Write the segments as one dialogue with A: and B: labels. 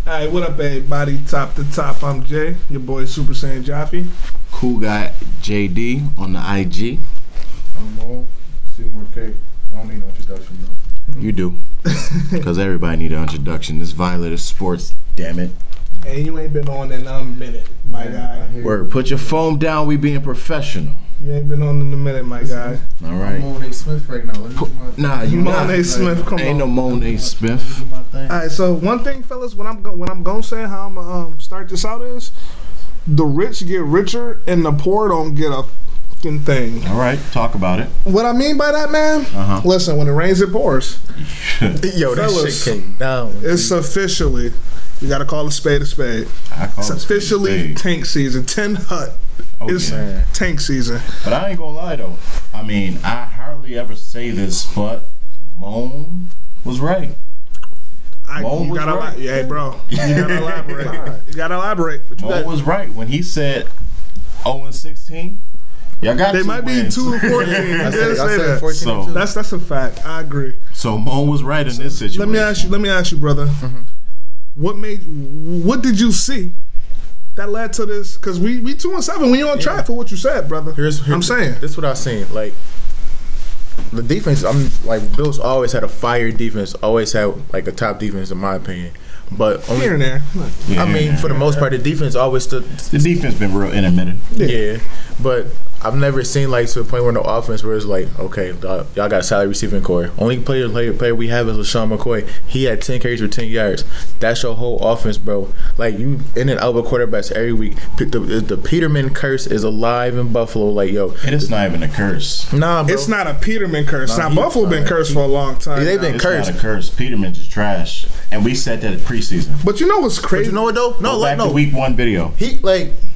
A: Alright, what up, everybody? Top to top, I'm Jay, your boy Super Saiyan Jaffe.
B: Cool guy JD on the IG.
C: I'm Mo, Seymour K. I don't need no introduction though.
B: You do. Because everybody need an introduction. This Violators Sports, damn it.
A: Hey, you ain't been on in a minute, my guy.
B: Word, put your phone down, we being professional.
A: You ain't been on in a minute, my guy.
B: All right.
C: I'm Monet Smith right now.
B: Nah, you not.
A: Monet Smith, come on.
B: Ain't no Monet Smith.
A: Alright, so one thing, fellas, when I'm gonna say how I'm gonna start this out is, the rich get richer and the poor don't get a fucking thing.
B: All right, talk about it.
A: What I mean by that, man? Listen, when it rains, it pours.
C: Yo, that
A: Fellas,
C: shit came down.
A: It's officially, you gotta call a spade a spade. It's officially tank season. 10 Hut. It's tank season.
B: But I ain't gonna lie though. I mean, I hardly ever say this, but Moan was right. Moan was right.
A: Yeah, bro. You gotta elaborate. You gotta elaborate.
B: Moan was right when he said 0-16. Y'all got
A: they
B: two
A: might
B: wins.
A: be 2-14. I did say that.
C: 14
B: so
A: that's a fact. I agree.
B: So Moan was right in this situation.
A: Let me ask you, brother. What did you see that led to this? Because we 2-7. We on track for what you said, brother. I'm saying.
C: This is what I was saying. Like, the defense, Bills always had a fire defense, always had like a top defense in my opinion. But only,
A: here and there.
C: I mean, for the most part, the defense always stood.
B: The defense been real intermittent.
C: Yeah, but I've never seen like to the point where no offense where it's like, okay, y'all got a solid receiving core. Only player we have is LaShawn McCoy. He had 10 carries for 10 yards. That's your whole offense, bro. Like, you in and out with quarterbacks every week. The Peterman curse is alive in Buffalo. Like, yo,
B: and it's not even a curse.
C: Nah, bro.
A: It's not a Peterman curse. Now Buffalo been cursed for a long time.
C: Yeah, they've been cursed.
B: It's not a curse. Peterman's just trash, and we said that at preseason.
A: But you know what's crazy?
C: But you know what though?
B: Go back to week 1 video.
C: He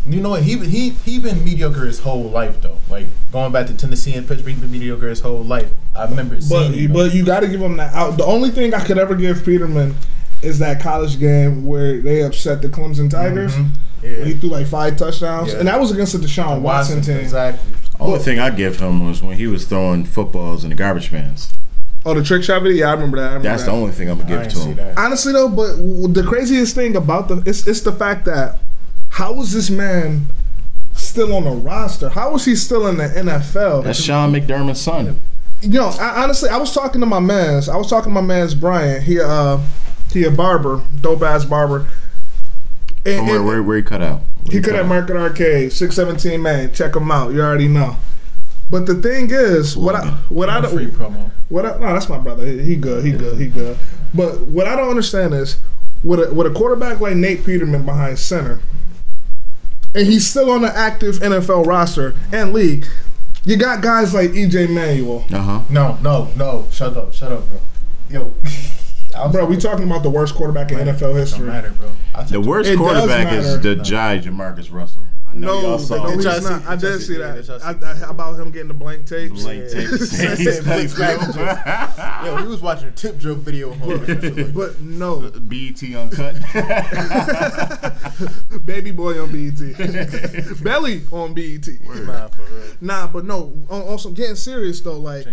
C: you know what? He been mediocre his whole life though. Like going back to Tennessee and Pittsburgh, he been mediocre his whole life. I remember seeing him.
A: But you got to give him that out. The only thing I could ever give Peterman is that college game where they upset the Clemson Tigers.
C: Yeah.
A: He threw like 5 touchdowns, and that was against the Deshaun Watson team.
C: Exactly.
B: Only thing I give him was when he was throwing footballs in the garbage cans.
A: Oh, the trick shot video? Yeah, I remember that.
B: That's the only thing I'm gonna give to him.
C: That.
A: Honestly though, but the craziest thing about it's the fact that how is this man still on the roster? How is he still in the NFL?
B: That's Sean McDermott's son.
A: You know, honestly, I was talking to my man's Brian. He a barber, dope ass barber. And
B: where he cut out?
A: He cut at Market Arcade, 617 man. Check him out. You already know. But the thing is,
C: free promo.
A: No, that's my brother. He good. But what I don't understand is, with a quarterback like Nate Peterman behind center, and he's still on the active NFL roster and league, you got guys like EJ Manuel.
C: No. Shut up, bro. Yo.
A: Bro, we talking about the worst quarterback in NFL history.
C: Don't matter, bro.
B: The worst quarterback is the Jai Jamarcus Russell.
A: No, he's not. I did see that. About him getting the blank tapes.
B: Blank tapes.
C: Yo, he was watching a tip drill video.
A: But no.
B: BET Uncut.
A: Baby boy on BET. Belly on BET. Nah, but no. On some getting serious though, like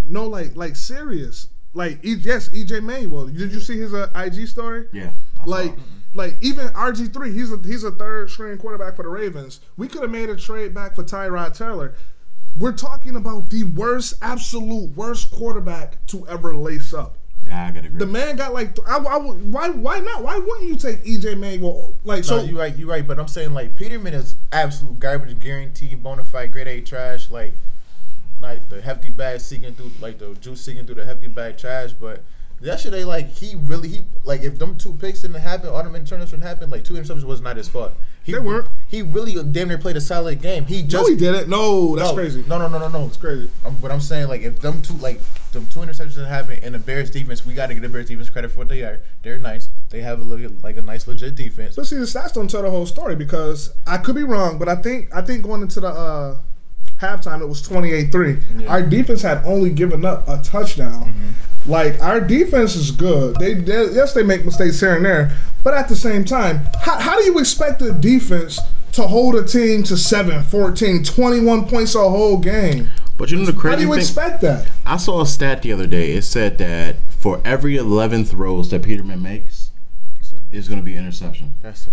A: no, like serious. Like yes, EJ Manuel. Did you see his IG story?
B: Yeah.
A: Like even RG3, he's a third string quarterback for the Ravens. We could have made a trade back for Tyrod Taylor. We're talking about the absolute worst quarterback to ever lace up.
B: Yeah, I gotta agree.
A: The man got like, why not? Why wouldn't you take EJ Manuel? Like, so
C: you're right. But I'm saying like Peterman is absolute garbage, guaranteed, bona fide, grade A trash. Like the hefty bag seeking through, like the juice seeking through the hefty bag trash, but. Yesterday, like he if them 2 picks didn't happen, automatic turnovers didn't happen, like 2 interceptions was not his fault.
A: They weren't.
C: He really damn near played a solid game. He
A: didn't. No, that's crazy.
C: No.
A: It's crazy.
C: But I'm saying like if them 2 interceptions didn't happen in the Bears defense, we got to give the Bears defense credit for what they are. They're nice. They have a nice legit defense.
A: But see, the stats don't tell the whole story because I could be wrong, but I think going into the halftime it was 28-3. Yeah. Our defense had only given up a touchdown. Like, our defense is good. Yes, they make mistakes here and there, but at the same time, how do you expect the defense to hold a team to 7, 14, 21 points a whole game?
B: But you know the crazy thing?
A: How do you expect that?
B: I saw a stat the other day. It said that for every 11 throws that Peterman makes, is going to be interception.
C: That's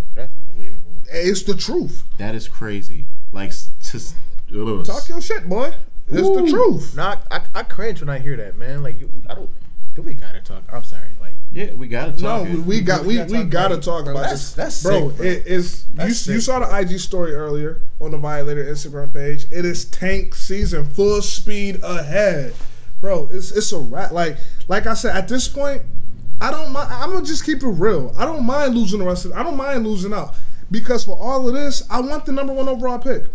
C: unbelievable.
A: It's the truth.
B: That is crazy. Like,
A: talk your shit, boy. It's the truth.
C: Nah, I cringe when I hear that, man. Like, I don't. Do we gotta talk? I'm sorry. Like,
B: yeah, we gotta talk.
A: No, we gotta talk about this.
C: That's
A: bro.
C: Sick, bro.
A: It is. You saw the IG story earlier on the Violator Instagram page. It is tank season, full speed ahead, bro. It's a wrap. Like I said, at this point, I don't mind. I'm gonna just keep it real. I don't mind losing the rest of it. I don't mind losing out because for all of this, I want the #1 overall pick.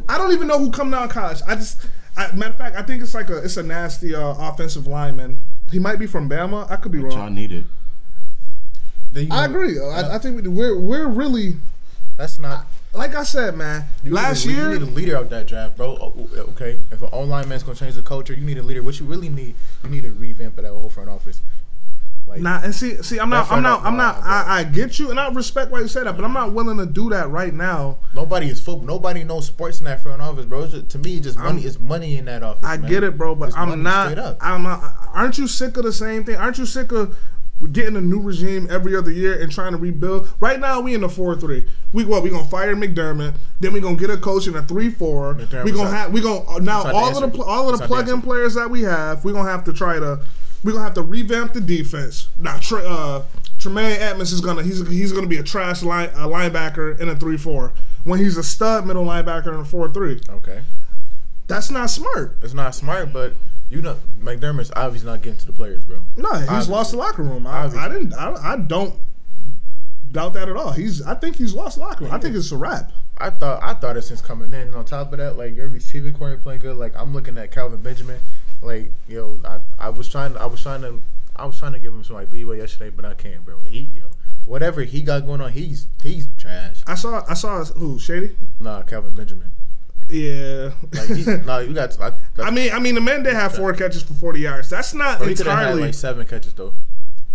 A: I don't even know who coming out of college. Matter of fact, I think it's a nasty offensive lineman. He might be from Bama. I could be wrong.
B: Y'all need it.
A: I agree. I think we're really.
C: That's not.
A: Like I said, man. Last year,
C: you need a leader out that draft, bro. Okay, if an online man's gonna change the culture, you need a leader. What you really need, you need a revamp of that whole front office. Like,
A: and see, I'm not. I get you, and I respect why you say that, but I'm not willing to do that right now.
C: Nobody is football. Nobody knows sports in that front office, bro. To me, it's just money. It's money in that office.
A: I get it, bro, but I'm not. Aren't you sick of the same thing? Aren't you sick of getting a new regime every other year and trying to rebuild? Right now, we in the 4-3. We gonna fire McDermott. Then we gonna get a coach in a 3-4. All of the plug-in players that we have, we gonna have to try to. We're gonna have to revamp the defense. Now, Tremaine Edmonds is he's gonna be a trash linebacker in a 3-4 when he's a stud middle linebacker in a 4-3.
C: Okay,
A: that's not smart.
C: It's not smart, but McDermott's obviously not getting to the players, bro.
A: No, he's lost the locker room. I don't doubt that at all. I think he's lost the locker room. I think it's a wrap.
C: I thought it since coming in. And on top of that, like your receiving corner playing good. Like I'm looking at Calvin Benjamin. Like I was trying to give him some like leeway yesterday, but I can't, bro. Whatever he got going on, he's trash.
A: I saw who Shady?
C: Nah, Calvin Benjamin.
A: Yeah.
C: Like you got.
A: I mean, the man did have 4 catches for 40 yards. That's not entirely.
C: He could have had like 7 catches though.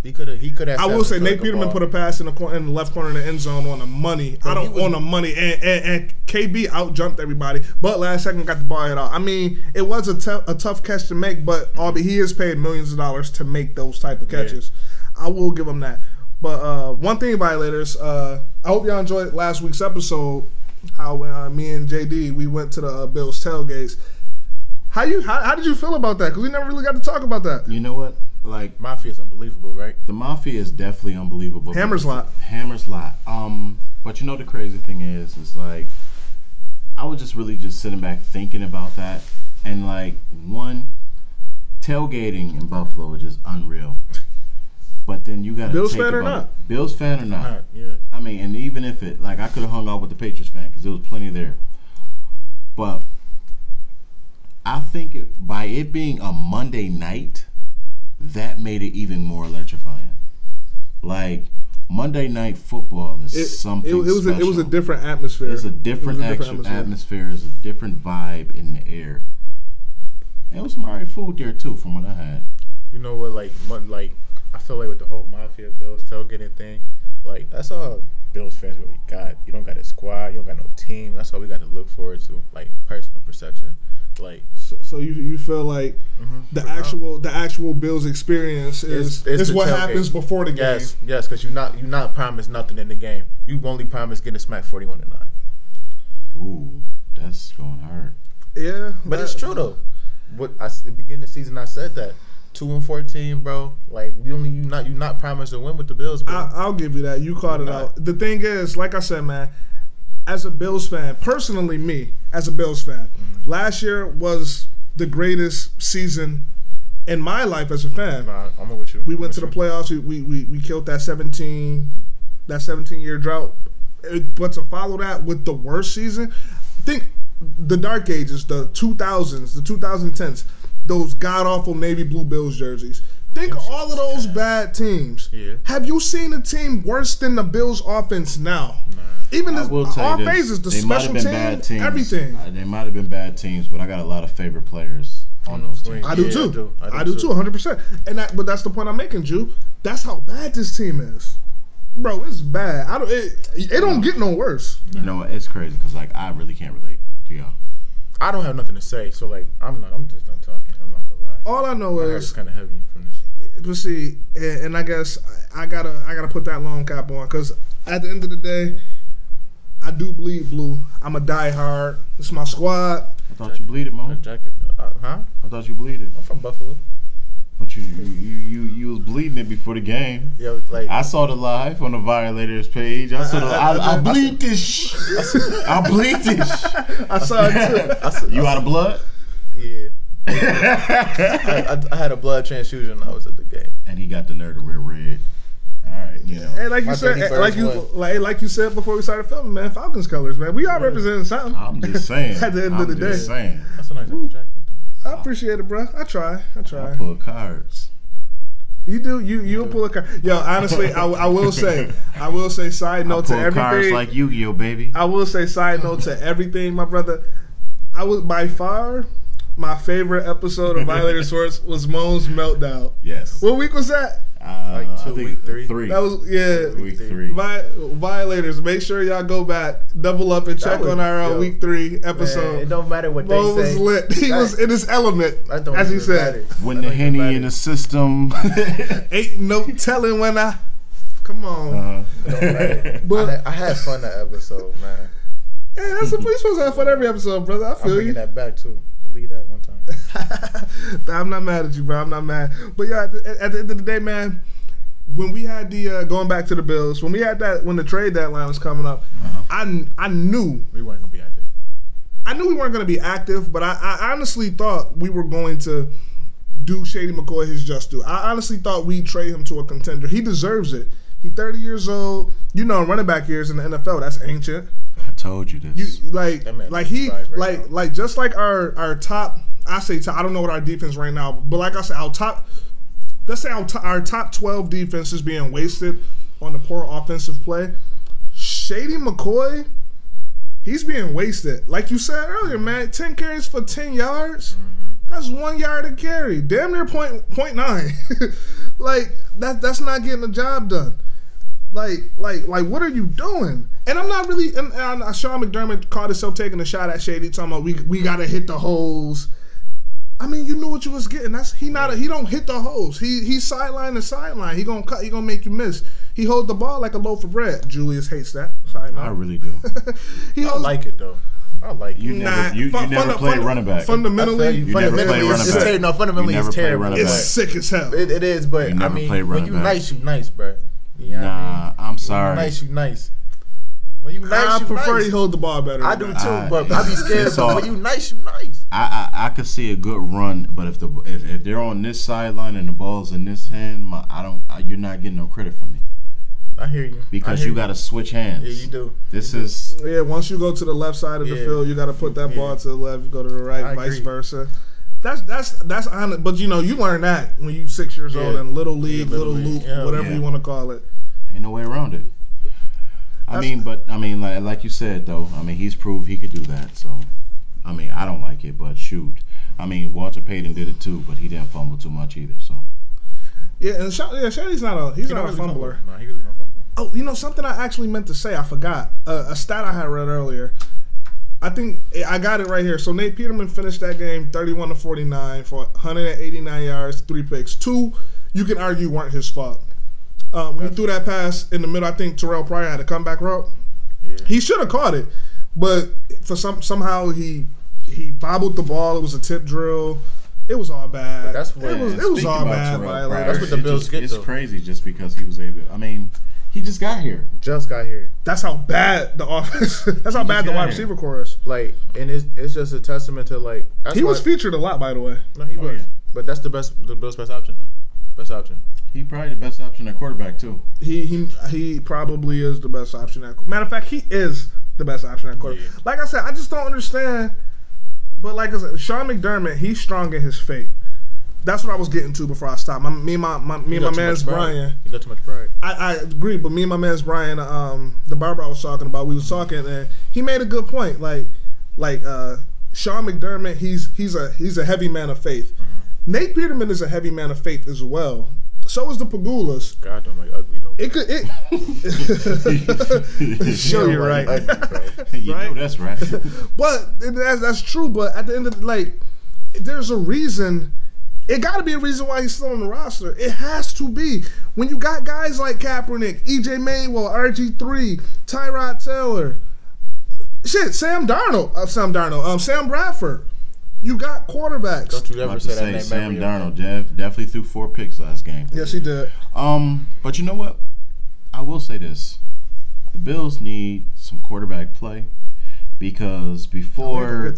C: He could have.
A: I will say Nate Peterman put a pass in the left corner of the end zone on the money. On the money, and KB out jumped everybody, but last second got the ball hit out. I mean, it was a tough catch to make, but he is paid millions of dollars to make those type of catches. Yeah. I will give him that. But one thing, Violators, I hope y'all enjoyed last week's episode. How me and JD we went to the Bills tailgates. How did you feel about that? Because we never really got to talk about that.
B: You know what? Like
C: Mafia is unbelievable, right?
B: The Mafia is definitely unbelievable.
A: Hammer's lot.
B: But you know the crazy thing is like I was just really sitting back thinking about that, and like tailgating in Buffalo is just unreal. But then you got to
A: Bills fan or not?
B: Bills fan or not?
C: Yeah.
B: I mean, and even if I could have hung out with the Patriots fan because there was plenty there, but I think by it being a Monday night, that made it even more electrifying. Like Monday Night Football is something special.
A: It was a different atmosphere.
B: It's a different atmosphere. It's a different vibe in the air. And it was some alright food there too, from what I had.
C: You know what? Like I feel like with the whole Mafia Bills tailgating thing, like that's all Bills fans really got. You don't got a squad. You don't got no team. That's all we got to look forward to. Like personal perception. Like
A: so you feel like the actual Bills experience is what happens before the game.
C: Yes, because you're not promised nothing in the game. You only promised getting smacked 41-9.
B: Ooh, that's going hard.
A: Yeah,
C: but it's true though. At the beginning of the season, I said that 2-14, bro. Like you not promised a win with the Bills, bro.
A: I'll give you that. You called it out. The thing is, like I said, man. As a Bills fan, personally, me as a Bills fan, last year was the greatest season in my life as a fan.
C: Nah, I'm with you.
A: We went to the playoffs. We killed that 17-year drought. But to follow that with the worst season, I think the dark ages, the 2000s, the 2010s, those god awful navy blue Bills jerseys. Think of all of those bad teams.
C: Yeah.
A: Have you seen a team worse than the Bills offense now?
C: Nah.
A: Even all phases, the special team, everything.
B: They might have been bad teams, but I got a lot of favorite players on those teams.
A: I do too. I do too, 100%. But that's the point I'm making, Jew. That's how bad this team is, bro. It's bad. It don't get no worse.
B: You know what? It's crazy because like I really can't relate to y'all.
C: I don't have nothing to say, so like I'm just done talking. I'm not gonna lie.
A: All I know is
C: it's kind of heavy from this.
A: But see, and I guess I gotta put that long cap on because at the end of the day, I do bleed blue. I'm a diehard. It's my squad.
B: I thought you bleeded, Mo.
C: Jacket, huh?
B: I thought you bleeded.
C: I'm from Buffalo.
B: But you was bleeding it before the game.
C: Yo, like
B: I saw the live on the Violators page. I saw I bleed this. I bleed this.
A: I saw it too.
B: You out of blood?
C: Yeah. I had a blood transfusion when I was at the game.
B: And he got the nerve to wear red. All right, you know.
A: Hey, like you said, like you said before we started filming, man. Falcons colors, man. We are representing something.
B: I'm just saying.
A: At the end of the day,
B: saying.
C: That's a nice jacket, though.
A: I appreciate it, bro. I try.
B: I pull cards.
A: You do. You'll pull a card. Yo, honestly, I will say. Side note to everything.
B: Cards like Yu-Gi-Oh, baby.
A: I will say side note to everything, my brother. I was by far my favorite episode of Violator Sorts was Moan's meltdown.
B: Yes.
A: What week was that?
C: Like week three.
A: That was
B: week 3.
A: Violators. Make sure y'all go back, double up, and check on our week 3 episode.
C: Man, it don't matter what
A: Mo
C: they say.
A: Was lit. He was in his element, as he said.
B: When the Henny in the system,
A: ain't no telling when I. Come on.
C: But I had fun that episode, man.
A: Hey, that's what we supposed to have fun every episode, brother. I feel you.
C: I'm bringing that back too. Leave that one time.
A: I'm not mad at you, bro. I'm not mad. But yeah, at the end of the day, man, when we had the going back to the Bills, when the trade deadline was coming up, I knew
C: we weren't gonna be active.
A: I knew we weren't gonna be active, but I honestly thought we were going to do Shady McCoy his just due. I honestly thought we'd trade him to a contender. He deserves it. He's 30 years old. You know, running back years in the NFL, that's ancient.
B: I told you this.
A: Just like our top. I say top. I don't know what our defense right now, but like I said, our top. Let's say our top 12 defense is being wasted on the poor offensive play. Shady McCoy, he's being wasted. Like you said earlier, man, 10 carries for 10 yards. That's 1 yard a carry. Damn near .9. Like that's not getting the job done. Like, what are you doing? And I'm not really. And Sean McDermott caught himself taking a shot at Shady, talking about we gotta hit the holes. I mean, you knew what you was getting. He don't hit the holes. He sideline to sideline. He gonna cut. He gonna make you miss. He hold the ball like a loaf of bread. Julius hates that.
B: I really do.
C: I like it though. I like it.
B: You never played running back.
A: Fundamentally,
B: you never played running back.
C: No, fundamentally, it's terrible.
A: It's sick as hell.
C: It is, but
B: you never played
C: when you nice, you nice, bro. You know
B: nah, I'm sorry.
C: When you nice. When you nice,
A: I prefer he hold the ball better.
C: I do too, but I be scared. But when you nice, you nice.
B: I could see a good run, but if they're on this sideline and the ball's in this hand, you're not getting no credit from me.
C: I hear you.
B: Because you got to switch hands.
C: Yeah, you do.
A: Once you go to the left side of the field, you got to put that ball to the left, go to the right, vice versa. That's honest, but you learn that when you 6 years old in little league, little loop, whatever you want to call it.
B: Ain't no way around it. Like you said though, he's proved he could do that. So, I don't like it, but shoot, Walter Payton did it too, but he didn't fumble too much either. So.
A: Yeah, and Shady's not a fumbler.
C: No, he really not fumbler.
A: Oh, something I actually meant to say, I forgot. A stat I had read earlier. I think I got it right here. So Nate Peterman finished that game 31-49 for 189 yards, 3 picks. 2, you can argue, weren't his fault. When he threw that pass in the middle, I think Terrell Pryor had a comeback route. Yeah. He should have caught it, but for somehow he bobbled the ball. It was a tip drill. It was all bad.
C: But that's what
A: it was all bad.
C: That's what the Bills get.
B: It's crazy just because he was able. He just got here.
A: That's how bad the offense. That's how bad the wide receiver core is.
C: And it's just a testament to
A: he was featured a lot, by the way.
C: No, he was. Yeah. But that's the Bills' best option though. Best option.
B: He probably the best option at quarterback too.
A: He probably is the best option at. Matter of fact, he is the best option at quarterback. Yeah. Like I said, I just don't understand. But like I said, Sean McDermott, he's strong in his fate. That's what I was getting to before I stopped. Me and my man's Brian.
C: You got too much pride.
A: I agree, but me and my man's Brian, the barber I was talking about, we was talking, and he made a good point. Sean McDermott, he's a heavy man of faith. Mm-hmm. Nate Peterman is a heavy man of faith as well. So is the Pagulas.
C: God don't like ugly though.
A: Show you right.
B: Ugly, you know that's right.
A: But that's true. But at the end of there's a reason. It got to be a reason why he's still on the roster. It has to be. When you got guys like Kaepernick, EJ Manuel, RG3, Tyrod Taylor, Sam Bradford. You got quarterbacks.
C: Don't you ever say that name.
B: Sam Darnold definitely threw 4 picks last game.
A: Yes, he did.
B: But you know what? I will say this: the Bills need some quarterback play because before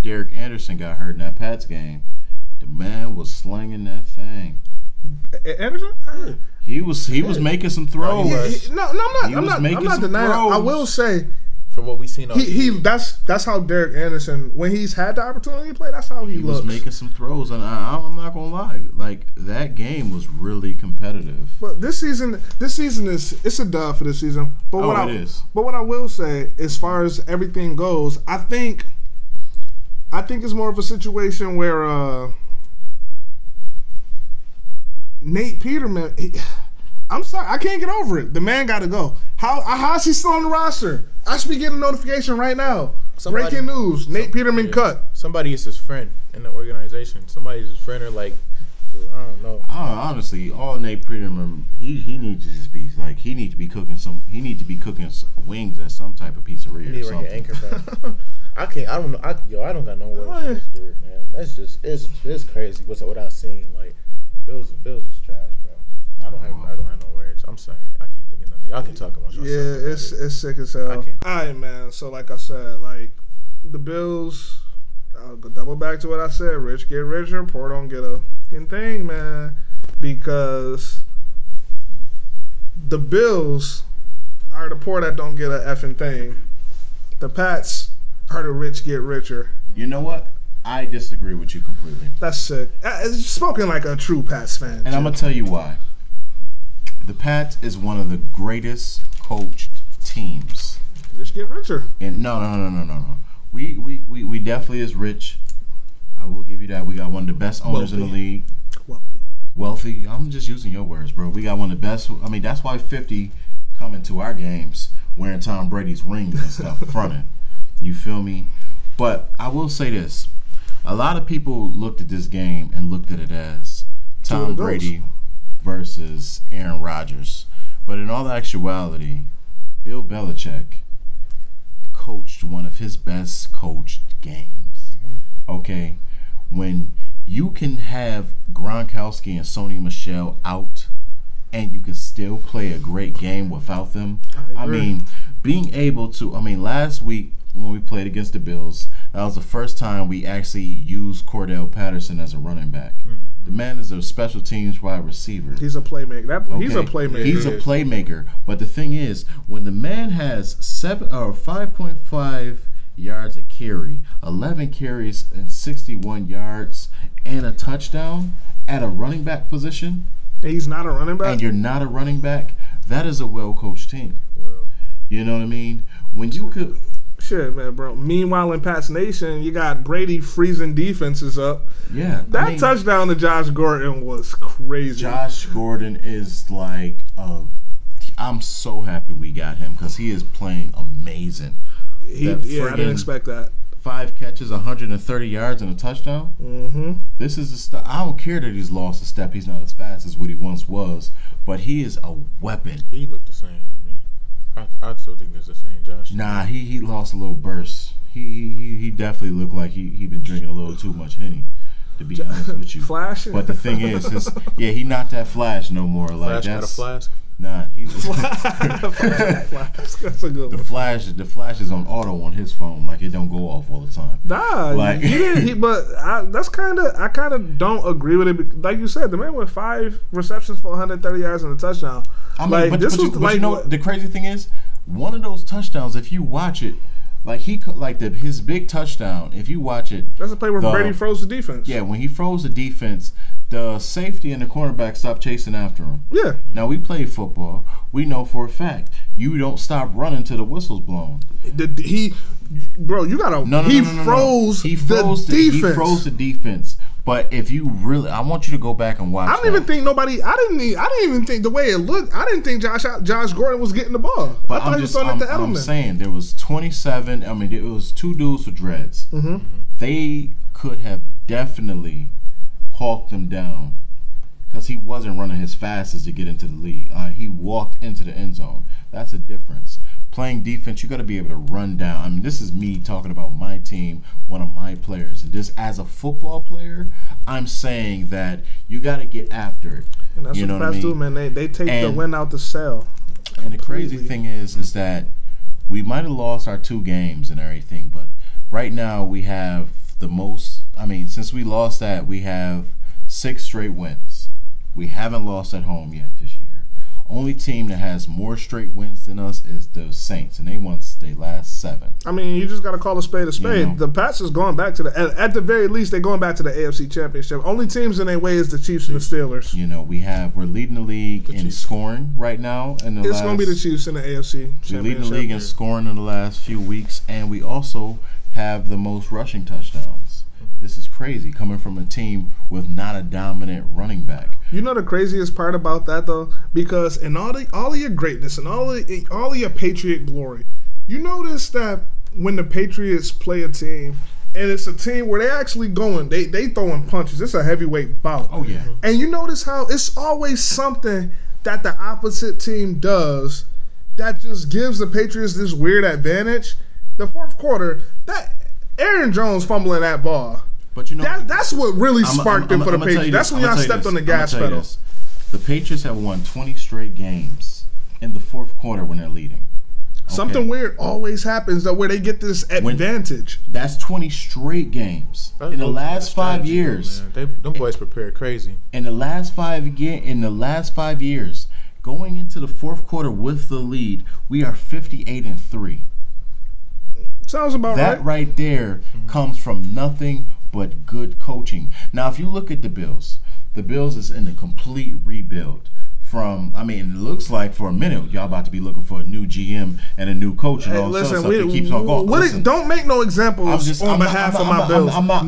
B: Derek Anderson got hurt in that Pats game, the man was slinging that thing.
A: Anderson?
B: He was making some throws.
A: I'm not denying. I will say,
C: from what we've seen,
A: that's how Derek Anderson, when he's had the opportunity to play, that's how he looks.
B: Was making some throws, and I'm not gonna lie, like that game was really competitive.
A: But this season it's a dub for this season. But
B: it is.
A: But what I will say, as far as everything goes, I think it's more of a situation where Nate Peterman. I'm sorry, I can't get over it. The man got to go. How's he still on the roster? I should be getting a notification right now. Breaking news: Nate Peterman cut.
C: Somebody is his friend in the organization. Somebody's his friend, or like, I don't know.
B: Honestly, all Nate Peterman, he needs to just be like, he needs to be cooking wings at some type of pizzeria or something.
C: Anchor back. I don't know. I don't got no words for this dude, man. That's just it's crazy. What I've seen, like Bills is trash, bro. I don't have no words. I'm sorry. I can't think of nothing. Y'all can talk about yourself.
A: Yeah, it's sick as hell. All right, man. So like I said, like the Bills, I'll go double back to what I said. Rich get richer, poor don't get a fucking thing, man. Because the Bills are the poor that don't get a effing thing. The Pats are the rich get richer.
B: You know what? I disagree with you completely.
A: That's sick. Spoken like a true Pats fan.
B: And I'm going to tell you why. The Pats is one of the greatest coached teams.
A: Rich get richer.
B: And no. We definitely is rich. I will give you that. We got one of the best owners in the league. Wealthy. I'm just using your words, bro. We got one of the best. I mean, that's why 50 coming to our games wearing Tom Brady's rings and stuff fronting. You feel me? But I will say this. A lot of people looked at this game and looked at it as Tom Brady versus Aaron Rodgers. But in all actuality, Bill Belichick coached one of his best coached games. Okay? When you can have Gronkowski and Sony Michel out and you can still play a great game without them. I mean, being able to, last week when we played against the Bills, that was the first time we actually used Cordell Patterson as a running back. The man is a special teams wide receiver.
A: He's a playmaker. He's a playmaker.
B: He's a playmaker. But the thing is, when the man has 5.5 yards a carry, 11 carries and 61 yards and a touchdown at a running back position,
A: he's not a running back,
B: and you're not a running back, that is a well-coached team.
C: Well,
B: you know what I mean? When you could...
A: Shit, man, bro. Meanwhile, in Pats Nation, you got Brady freezing defenses up.
B: Yeah.
A: That touchdown to Josh Gordon was crazy.
B: Josh Gordon is like... I'm so happy we got him because he is playing amazing.
A: I didn't expect that.
B: 5 catches, 130 yards, and a touchdown. This is the stuff. I don't care that he's lost a step. He's not as fast as what he once was, but he is a weapon.
C: He looked the same to me. I still think it's the same Josh.
B: Nah, he lost a little burst. He definitely looked like he been drinking a little too much Henny, to be honest with you.
A: Flashing.
B: But the thing is, he not that Flash no more. Like
C: Flash got a flask.
B: Nah, he's
A: That's a good one.
B: The Flash is on auto on his phone, like it don't go off all the time.
A: Nah,
B: like
A: I kind of don't agree with it. Like you said, the man with 5 receptions for 130 yards and a touchdown.
B: I mean, but you know what the crazy thing is? One of those touchdowns, if you watch it, his big touchdown, if you watch it,
A: that's a play where Brady froze the defense.
B: Yeah, when he froze the defense, the safety and the cornerback stopped chasing after him.
A: Yeah.
B: Now, we play football. We know for a fact you don't stop running till the whistle's blown.
A: He froze the defense.
B: He froze the defense. But if you really, I want you to go back and watch.
A: I didn't even think the way it looked. I didn't think Josh Gordon was getting the ball.
B: But
A: I thought he was throwing it to Edelman.
B: I'm saying there was 27. It was 2 dudes with dreads. They could have definitely hawked him down because he wasn't running his fastest to get into the lead. He walked into the end zone. That's a difference. Playing defense, you got to be able to run down. I mean, this is me talking about my team, one of my players. And just as a football player, I'm saying that you got to get after it.
A: And that's
B: you know
A: what Pats do, man. They take the win out the cell.
B: And the crazy thing is that we might have lost our 2 games and everything, but right now we have the most. I mean, since we lost that, we have 6 straight wins. We haven't lost at home yet this year. Only team that has more straight wins than us is the Saints, and they won their last 7.
A: I mean, you just got to call a spade a spade.
B: You know.
A: The Pats is going back to at the very least, they're going back to the AFC Championship. Only teams in their way is the Chiefs and the Steelers.
B: You know, we're leading the league in scoring right now.
A: It's going to be the Chiefs in the AFC Championship.
B: We're leading the league in scoring in the last few weeks, and we also have the most rushing touchdowns. This is crazy coming from a team with not a dominant running back.
A: You know the craziest part about that though, because in all of your greatness and all of your Patriot glory, you notice that when the Patriots play a team, and it's a team where they actually going, they throwing punches. It's a heavyweight bout.
B: Oh yeah.
A: And you notice how it's always something that the opposite team does that just gives the Patriots this weird advantage. The fourth quarter, that Aaron Jones fumbling that ball.
B: But you know,
A: that's what really sparked them for the Patriots. That's when y'all stepped on the gas pedal.
B: The Patriots have won 20 straight games in the fourth quarter when they're leading. Okay?
A: Something weird always happens though, where they get this advantage.
B: That's 20 straight games in the last 5 years.
C: Them boys prepared crazy.
B: In the last 5 years, going into the fourth quarter with the lead, we are 58-3.
A: Sounds about right.
B: That right there comes from nothing but good coaching. Now, if you look at the Bills is in a complete rebuild. It looks like for a minute y'all about to be looking for a new GM and a new coach and all that stuff. It keeps on going.
A: Don't make no examples on behalf of my Bills. I'm not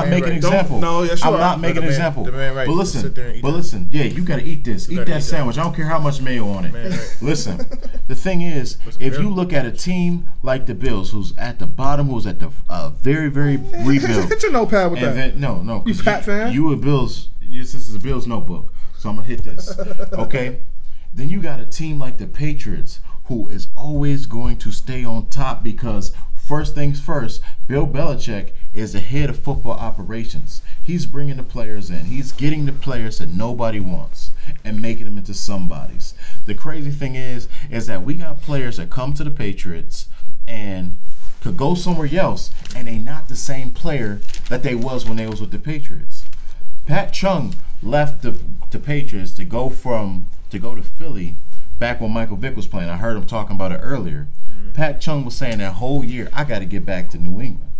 A: making example.
B: No, yes, I'm not making an example. But listen, yeah, you got to eat this. Eat that sandwich. I don't care how much mayo on it. Listen, the thing is, if you look at a team like the Bills, who's at the bottom, who's at the very, very rebuild.
A: Hit your notepad with that.
B: No.
A: You Pat fan?
B: You a Bills. This is a Bills notebook. So I'm going to hit this, okay? Then you got a team like the Patriots who is always going to stay on top because first things first, Bill Belichick is the head of football operations. He's bringing the players in. He's getting the players that nobody wants and making them into somebodies. The crazy thing is that we got players that come to the Patriots and could go somewhere else, and they not the same player that they was when they was with the Patriots. Pat Chung left the Patriots to go to Philly back when Michael Vick was playing. I heard him talking about it earlier. Pat Chung was saying that whole year, I got to get back to New England.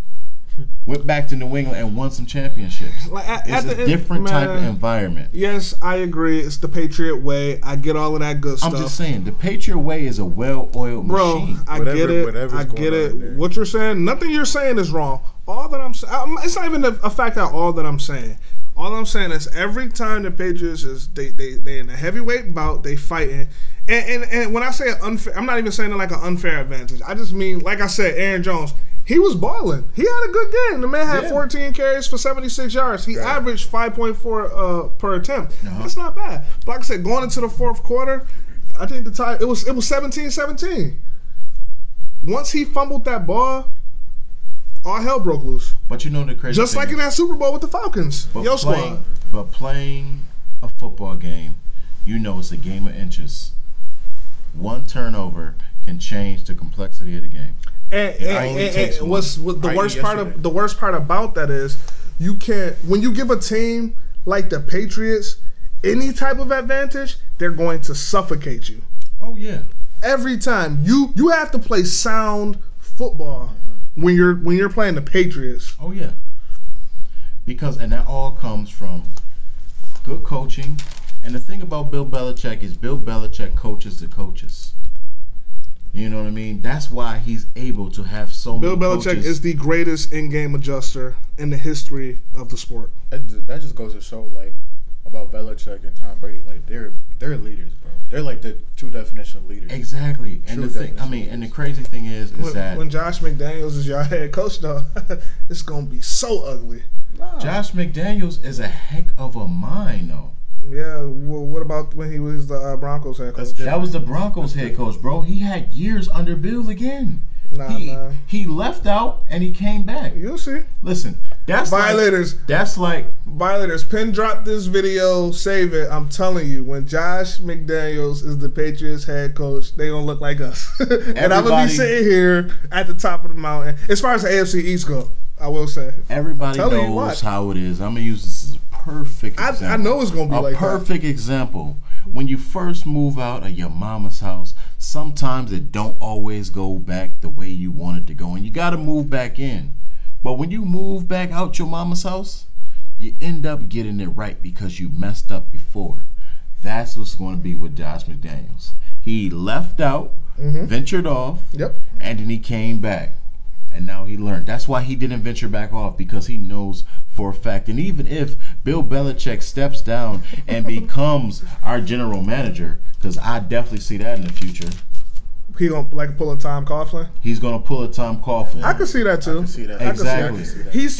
B: Went back to New England and won some championships. It's a different type of environment.
A: Yes, I agree. It's the Patriot way. I get all of that good stuff.
B: I'm just saying, the Patriot way is a well-oiled machine.
A: Bro, I get it. What you're saying, nothing you're saying is wrong. All that I'm saying, it's not even a fact that all that I'm saying. All I'm saying is every time the Patriots is they in a heavyweight bout, they fighting. And when I say unfair, I'm not even saying it like an unfair advantage. I just mean, like I said, Aaron Jones, he was balling. He had a good game. The man had 14 carries for 76 yards. He averaged 5.4 per attempt. That's not bad. But like I said, going into the fourth quarter, I think the tie it was 17-17. Once he fumbled that ball, all hell broke loose.
B: But you know the crazy
A: just
B: thing
A: like in that Super Bowl with the Falcons.
B: But playing a football game, you know it's a game of inches. One turnover can change the complexity of the game. And
A: the worst part about that is you can't, when you give a team like the Patriots any type of advantage, they're going to suffocate you.
B: Oh yeah.
A: Every time. You have to play sound football when you're playing the Patriots.
B: Oh yeah. And that all comes from good coaching. And the thing about Bill Belichick is Bill Belichick coaches the coaches. You know what I mean? That's why he's able to have so many
A: Bill Belichick is the greatest in-game adjuster in the history of the sport.
C: That just goes to show, like, about Belichick and Tom Brady. Like they're leaders, bro. They're like the true definition of leaders.
B: Exactly. And the thing, and the crazy thing is that
A: when Josh McDaniels is your head coach, though, it's gonna be so ugly.
B: Josh McDaniels is a heck of a mind, though.
A: Yeah. Well, what about when he was the Broncos head coach?
B: That was the Broncos head coach, bro. He had years under Bill again.
A: Nah,
B: he left out and he came back.
A: You'll see.
B: Listen, that's
A: Violators.
B: That's like
A: Violators. Pin drop this video. Save it. I'm telling you, when Josh McDaniels is the Patriots head coach, they gonna look like us. And I'm gonna be sitting here at the top of the mountain. As far as the AFC East go, I will say
B: everybody knows how it is. I'm gonna use this as a perfect example.
A: I know it's gonna be like
B: a perfect example. When you first move out of your mama's house, sometimes it don't always go back the way you want it to go, and you got to move back in. But when you move back out your mama's house, you end up getting it right because you messed up before. That's what's going to be with Josh McDaniels. He left out, ventured off, and then he came back. And now he learned. That's why he didn't venture back off, because he knows for a fact. And even if Bill Belichick steps down and becomes our general manager, because I definitely see that in the future.
A: He gonna pull a Tom Coughlin.
B: He's gonna pull a Tom Coughlin.
A: I can see that too.
C: I can see that.
B: Exactly.
A: He's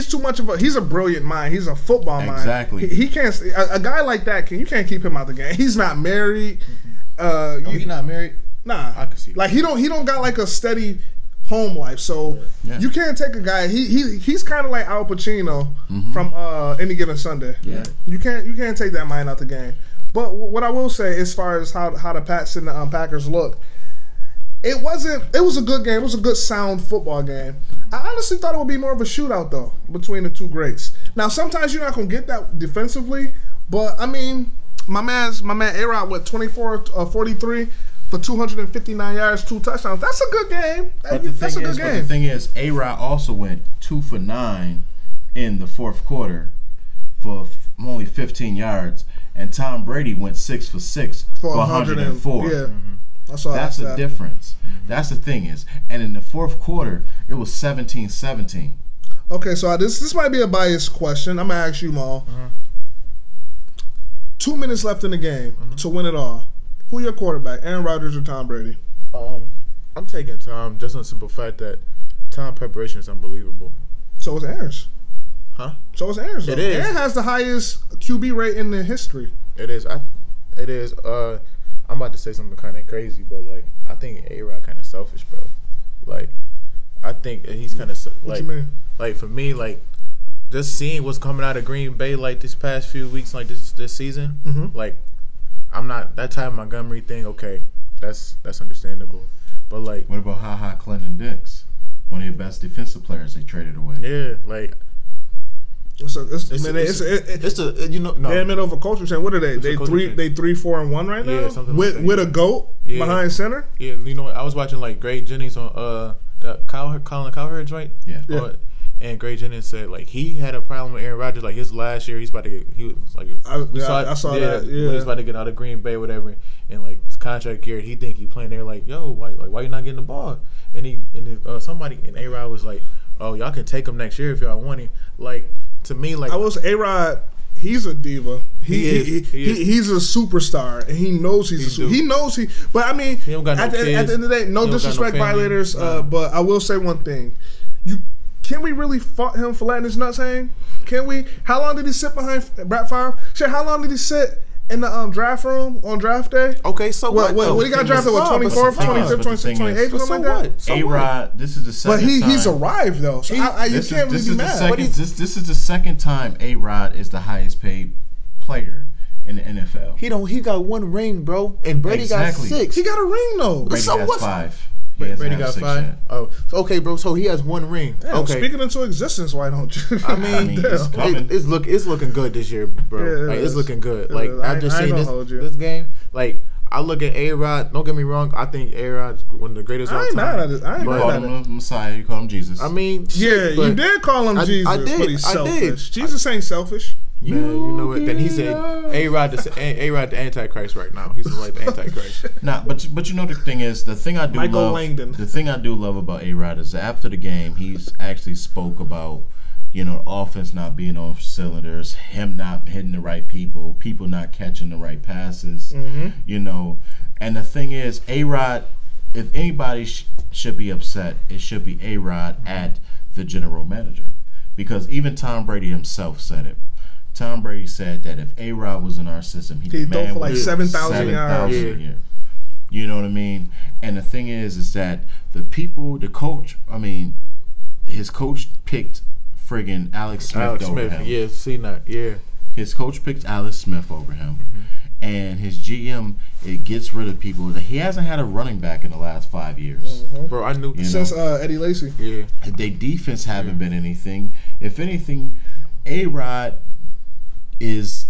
A: too much of a. He's a brilliant mind. He's a football mind.
B: Exactly.
A: He can't. A guy like that you can't keep him out the game. He's not married.
C: He's not married.
A: Nah.
C: I can see that.
A: Like he don't got like a steady home life, so you can't take a guy. He's kind of like Al Pacino from Any Given Sunday.
B: Yeah,
A: you can't take that mind out the game. But what I will say, as far as how the Pats and the Packers look, it was a good game. It was a good sound football game. I honestly thought it would be more of a shootout though between the two greats. Now sometimes you're not gonna get that defensively, but I mean my man A-Rod went 24-43. For 259 yards, 2 touchdowns. That's a good game. That's a good game.
B: But the thing is, A-Rod also went 2 for 9 in the fourth quarter for only 15 yards, and Tom Brady went 6 for 6 for 104.
A: Yeah,
B: that's the difference. That's the thing is, and in the fourth quarter, it was 17-17.
A: Okay, so this might be a biased question. I'm gonna ask you, Maul. 2 minutes left in the game to win it all. Who your quarterback, Aaron Rodgers or Tom Brady?
C: I'm taking Tom just on the simple fact that Tom preparation is unbelievable.
A: So is Aaron's.
C: Huh?
A: So is Aaron's.
C: It is.
A: Aaron has the highest QB rate in the history.
C: It is. It is. I'm about to say something kind of crazy, but like I think A-Rod kind of selfish, bro. Like I think he's kind of like.
A: What you mean?
C: Like for me, like just seeing what's coming out of Green Bay like this past few weeks, like this season, like. I'm not that Ty Montgomery thing. Okay, that's understandable. But like,
B: what about Ha Clinton Dix, one of your best defensive players they traded away?
C: Yeah, like it's a you know no.
A: Damn it over culture saying what are they? They 3-4-1 right now.
C: Yeah, something
A: with
C: like that,
A: a GOAT behind center.
C: Yeah, you know what? I was watching like Greg Jennings on that Colin Cowherd joint.
B: Yeah.
C: And Greg Jennings said like he had a problem with Aaron Rodgers. Like his last year, he was like I saw that. Yeah, he was about to get out of Green Bay, whatever. And like his contract year, he think he playing there. Like yo, why you not getting the ball? And somebody and A-Rod was like, oh y'all can take him next year if y'all want him. Like to me, like
A: I was A-Rod. He's a diva. He's a superstar, and he knows he knows. But I mean,
C: he don't got
A: at the end of the day, no disrespect, Violators. But I will say one thing: can we really fault him for letting his nuts hang? Can we? How long did he sit behind Brett Favre? Shit, how long did he sit in the draft room on draft day?
C: Okay, so what?
A: What he got drafted with 24th, 25th, 26th, 28th, something like that.
B: A-Rod, this is the second time.
A: But he's arrived though, so you can't really be mad.
B: This is the second time A-Rod is the highest paid player in the NFL.
C: He got 1 ring, bro, and Brady got 6.
A: He got a ring though.
B: Brady has 5.
C: Brady got 5. Yet. Oh, so, okay, bro. So he has 1 ring.
A: Damn,
C: okay,
A: speaking into existence, why don't you?
C: I mean it's looking good this year, bro.
A: Yeah,
C: it's looking good. Like after seeing this game, like I look at A-Rod. Don't get me wrong. I think A-Rod is one of the greatest all time.
A: I ain't mad
B: at him Messiah. You call him Jesus.
C: I mean,
A: you did call him Jesus.
C: I did.
A: But he's selfish. Jesus ain't selfish.
C: Man, you know what? Then he said, A-Rod the Antichrist right now. He's like the Antichrist.
B: Nah, but you know the thing is, the thing I do love about A-Rod is after the game, he's actually spoke about You know, offense not being on cylinders, him not hitting the right people not catching the right passes. You know, and the thing is, A-Rod, if anybody should be upset, it should be A-Rod at the general manager, because even Tom Brady himself said it. Tom Brady said that if A-Rod was in our system,
A: he'd throw for like 7,000 yards.
B: You know what I mean? And the thing is that the coach, I mean, his coach picked friggin' Alex Smith over him.
C: Yeah, see that. Yeah.
B: His coach picked Alex Smith over him. And his GM, it gets rid of people. He hasn't had a running back in the last 5 years.
C: Bro, I knew
A: since Eddie Lacy.
C: Yeah.
B: Their defense haven't been anything. If anything, A-Rod is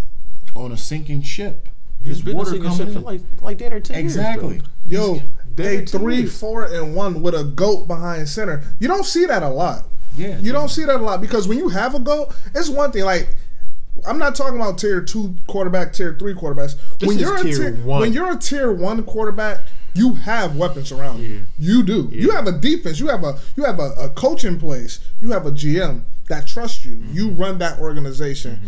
B: on a sinking ship.
C: There's water coming in. For like 10 or 10
B: exactly.
C: years.
A: Yo, they 3-4-1 with a GOAT behind center. You don't see that a lot.
B: Yeah.
A: You don't see that a lot, because when you have a GOAT, it's one thing. Like, I'm not talking about tier 2 quarterback, tier 3 quarterbacks. When you're a tier 1 quarterback, you have weapons around you. You do. You have a defense. You have a coach in place. You have a GM that trusts you. You run that organization.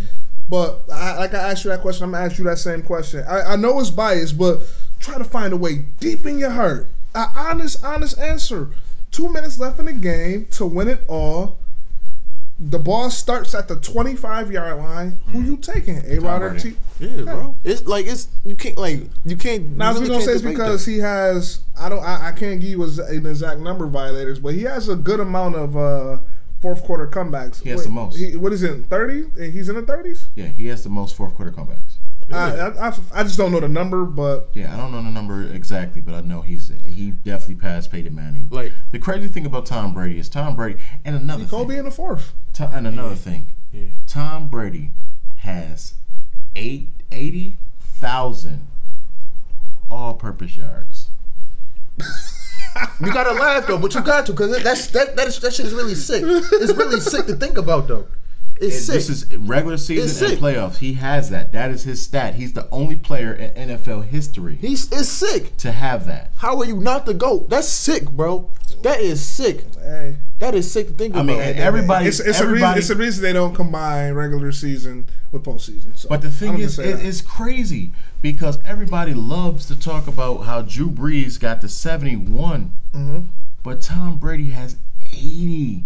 A: But like I asked you that question, I'm gonna ask you that same question. I know it's biased, but try to find a way deep in your heart, an honest answer. 2 minutes left in the game to win it all. The ball starts at the 25-yard line. Who you taking? A-Rod or T?
C: Yeah, bro. It's like you can't.
A: Now, I was gonna say it's because he has. I can't give you an exact number of violators, but he has a good amount of fourth quarter comebacks.
B: He has the most.
A: What is it? 30? He's in the 30s.
B: Yeah, he has the most fourth quarter comebacks.
A: I just don't know the number, but
B: yeah, I don't know the number exactly, but I know he definitely passed Peyton Manning.
C: Like,
B: the crazy thing about Tom Brady is and another
A: Kobe in the fourth.
B: And another thing, Tom Brady has 80,000 all-purpose yards.
C: You gotta laugh though, but you got to, because that shit is really sick. It's really sick to think about though. It's sick. This is
B: regular season and playoffs. He has that. That is his stat. He's the only player in NFL history.
C: It's sick
B: to have that.
C: How are you not the GOAT? That's sick, bro. That is sick.
A: Hey.
C: That is sick to think about.
B: I mean, everybody. It's
A: a reason they don't combine regular season with postseason. So
B: but the thing is, it's crazy because everybody loves to talk about how Drew Brees got to 71, but Tom Brady has 80.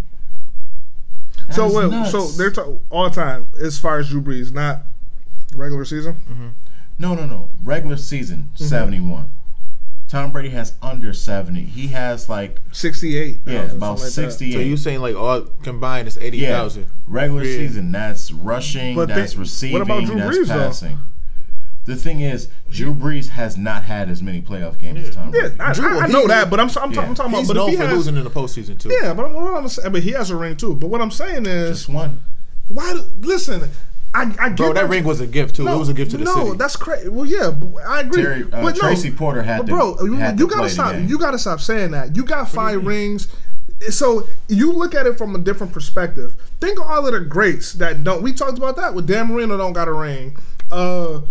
A: So they're all time as far as Drew Brees, not regular season.
B: No. Regular season 71. Tom Brady has under 70. He has like
A: 68.
B: Yeah, about 68.
C: So you saying like all combined is 80,000?
B: Yeah. Regular season, that's rushing, that's receiving,
A: what about Drew
B: that's
A: Brees,
B: passing.
A: Though?
B: The thing is, Drew Brees has not had as many playoff games as Tom Brady.
A: I know that, but I'm talking about.
C: He's
A: but
C: known
A: if he
C: for losing in the postseason too.
A: Yeah, but what I'm saying, but he has a ring too. But what I'm saying is,
B: just one.
A: Why? Listen, I get
C: bro, that ring was a gift too. It was a gift to the city.
A: No, that's crazy. Well, yeah, I agree.
B: Tracy Porter had to.
A: Bro, you gotta stop. You gotta stop saying that. You got 5 rings. So you look at it from a different perspective. Think of all of the greats that don't. We talked about that with Dan Marino don't got a ring. The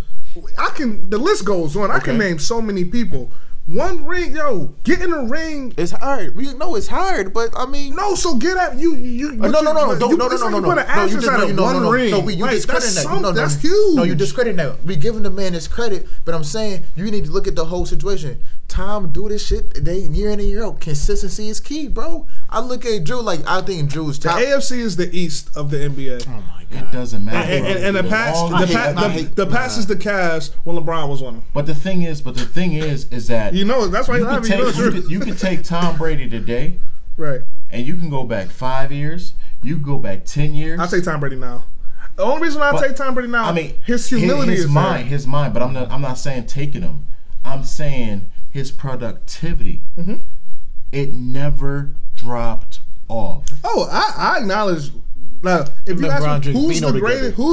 A: list goes on. I can name so many people. One ring, getting a ring.
C: It's hard. We know it's hard, but I mean,
A: no. So get at you. No. You put an asterisk at one ring.
C: No, you discrediting that.
A: That's huge.
C: No, you discrediting that. We giving the man his credit, but I'm saying you need to look at the whole situation. Tom do this shit year in and year out. Consistency is key, bro. I look at Drew I think Drew's top.
A: The AFC is the East of the NBA.
C: Oh my God,
B: it doesn't matter.
A: And the pass is the Cavs when LeBron was on them.
B: But the thing is that
A: that's why
B: you can take Tom Brady today,
A: right? And
B: you can go back 5 years. You can go back 10 years.
A: I take Tom Brady now. The only reason I take Tom Brady now, I mean, his humility is
B: his mind. But I'm not saying taking him. I'm saying his productivity. It never dropped off.
A: Oh, I acknowledge. Now, if you ask me who's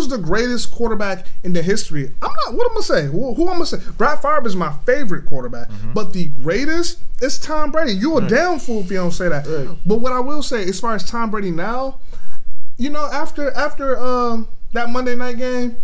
A: the greatest quarterback in the history, what I'm gonna say? Who I'm gonna say? Brett Favre is my favorite quarterback, but the greatest is Tom Brady. You a damn fool if you don't say that. But what I will say, as far as Tom Brady now, after that Monday night game,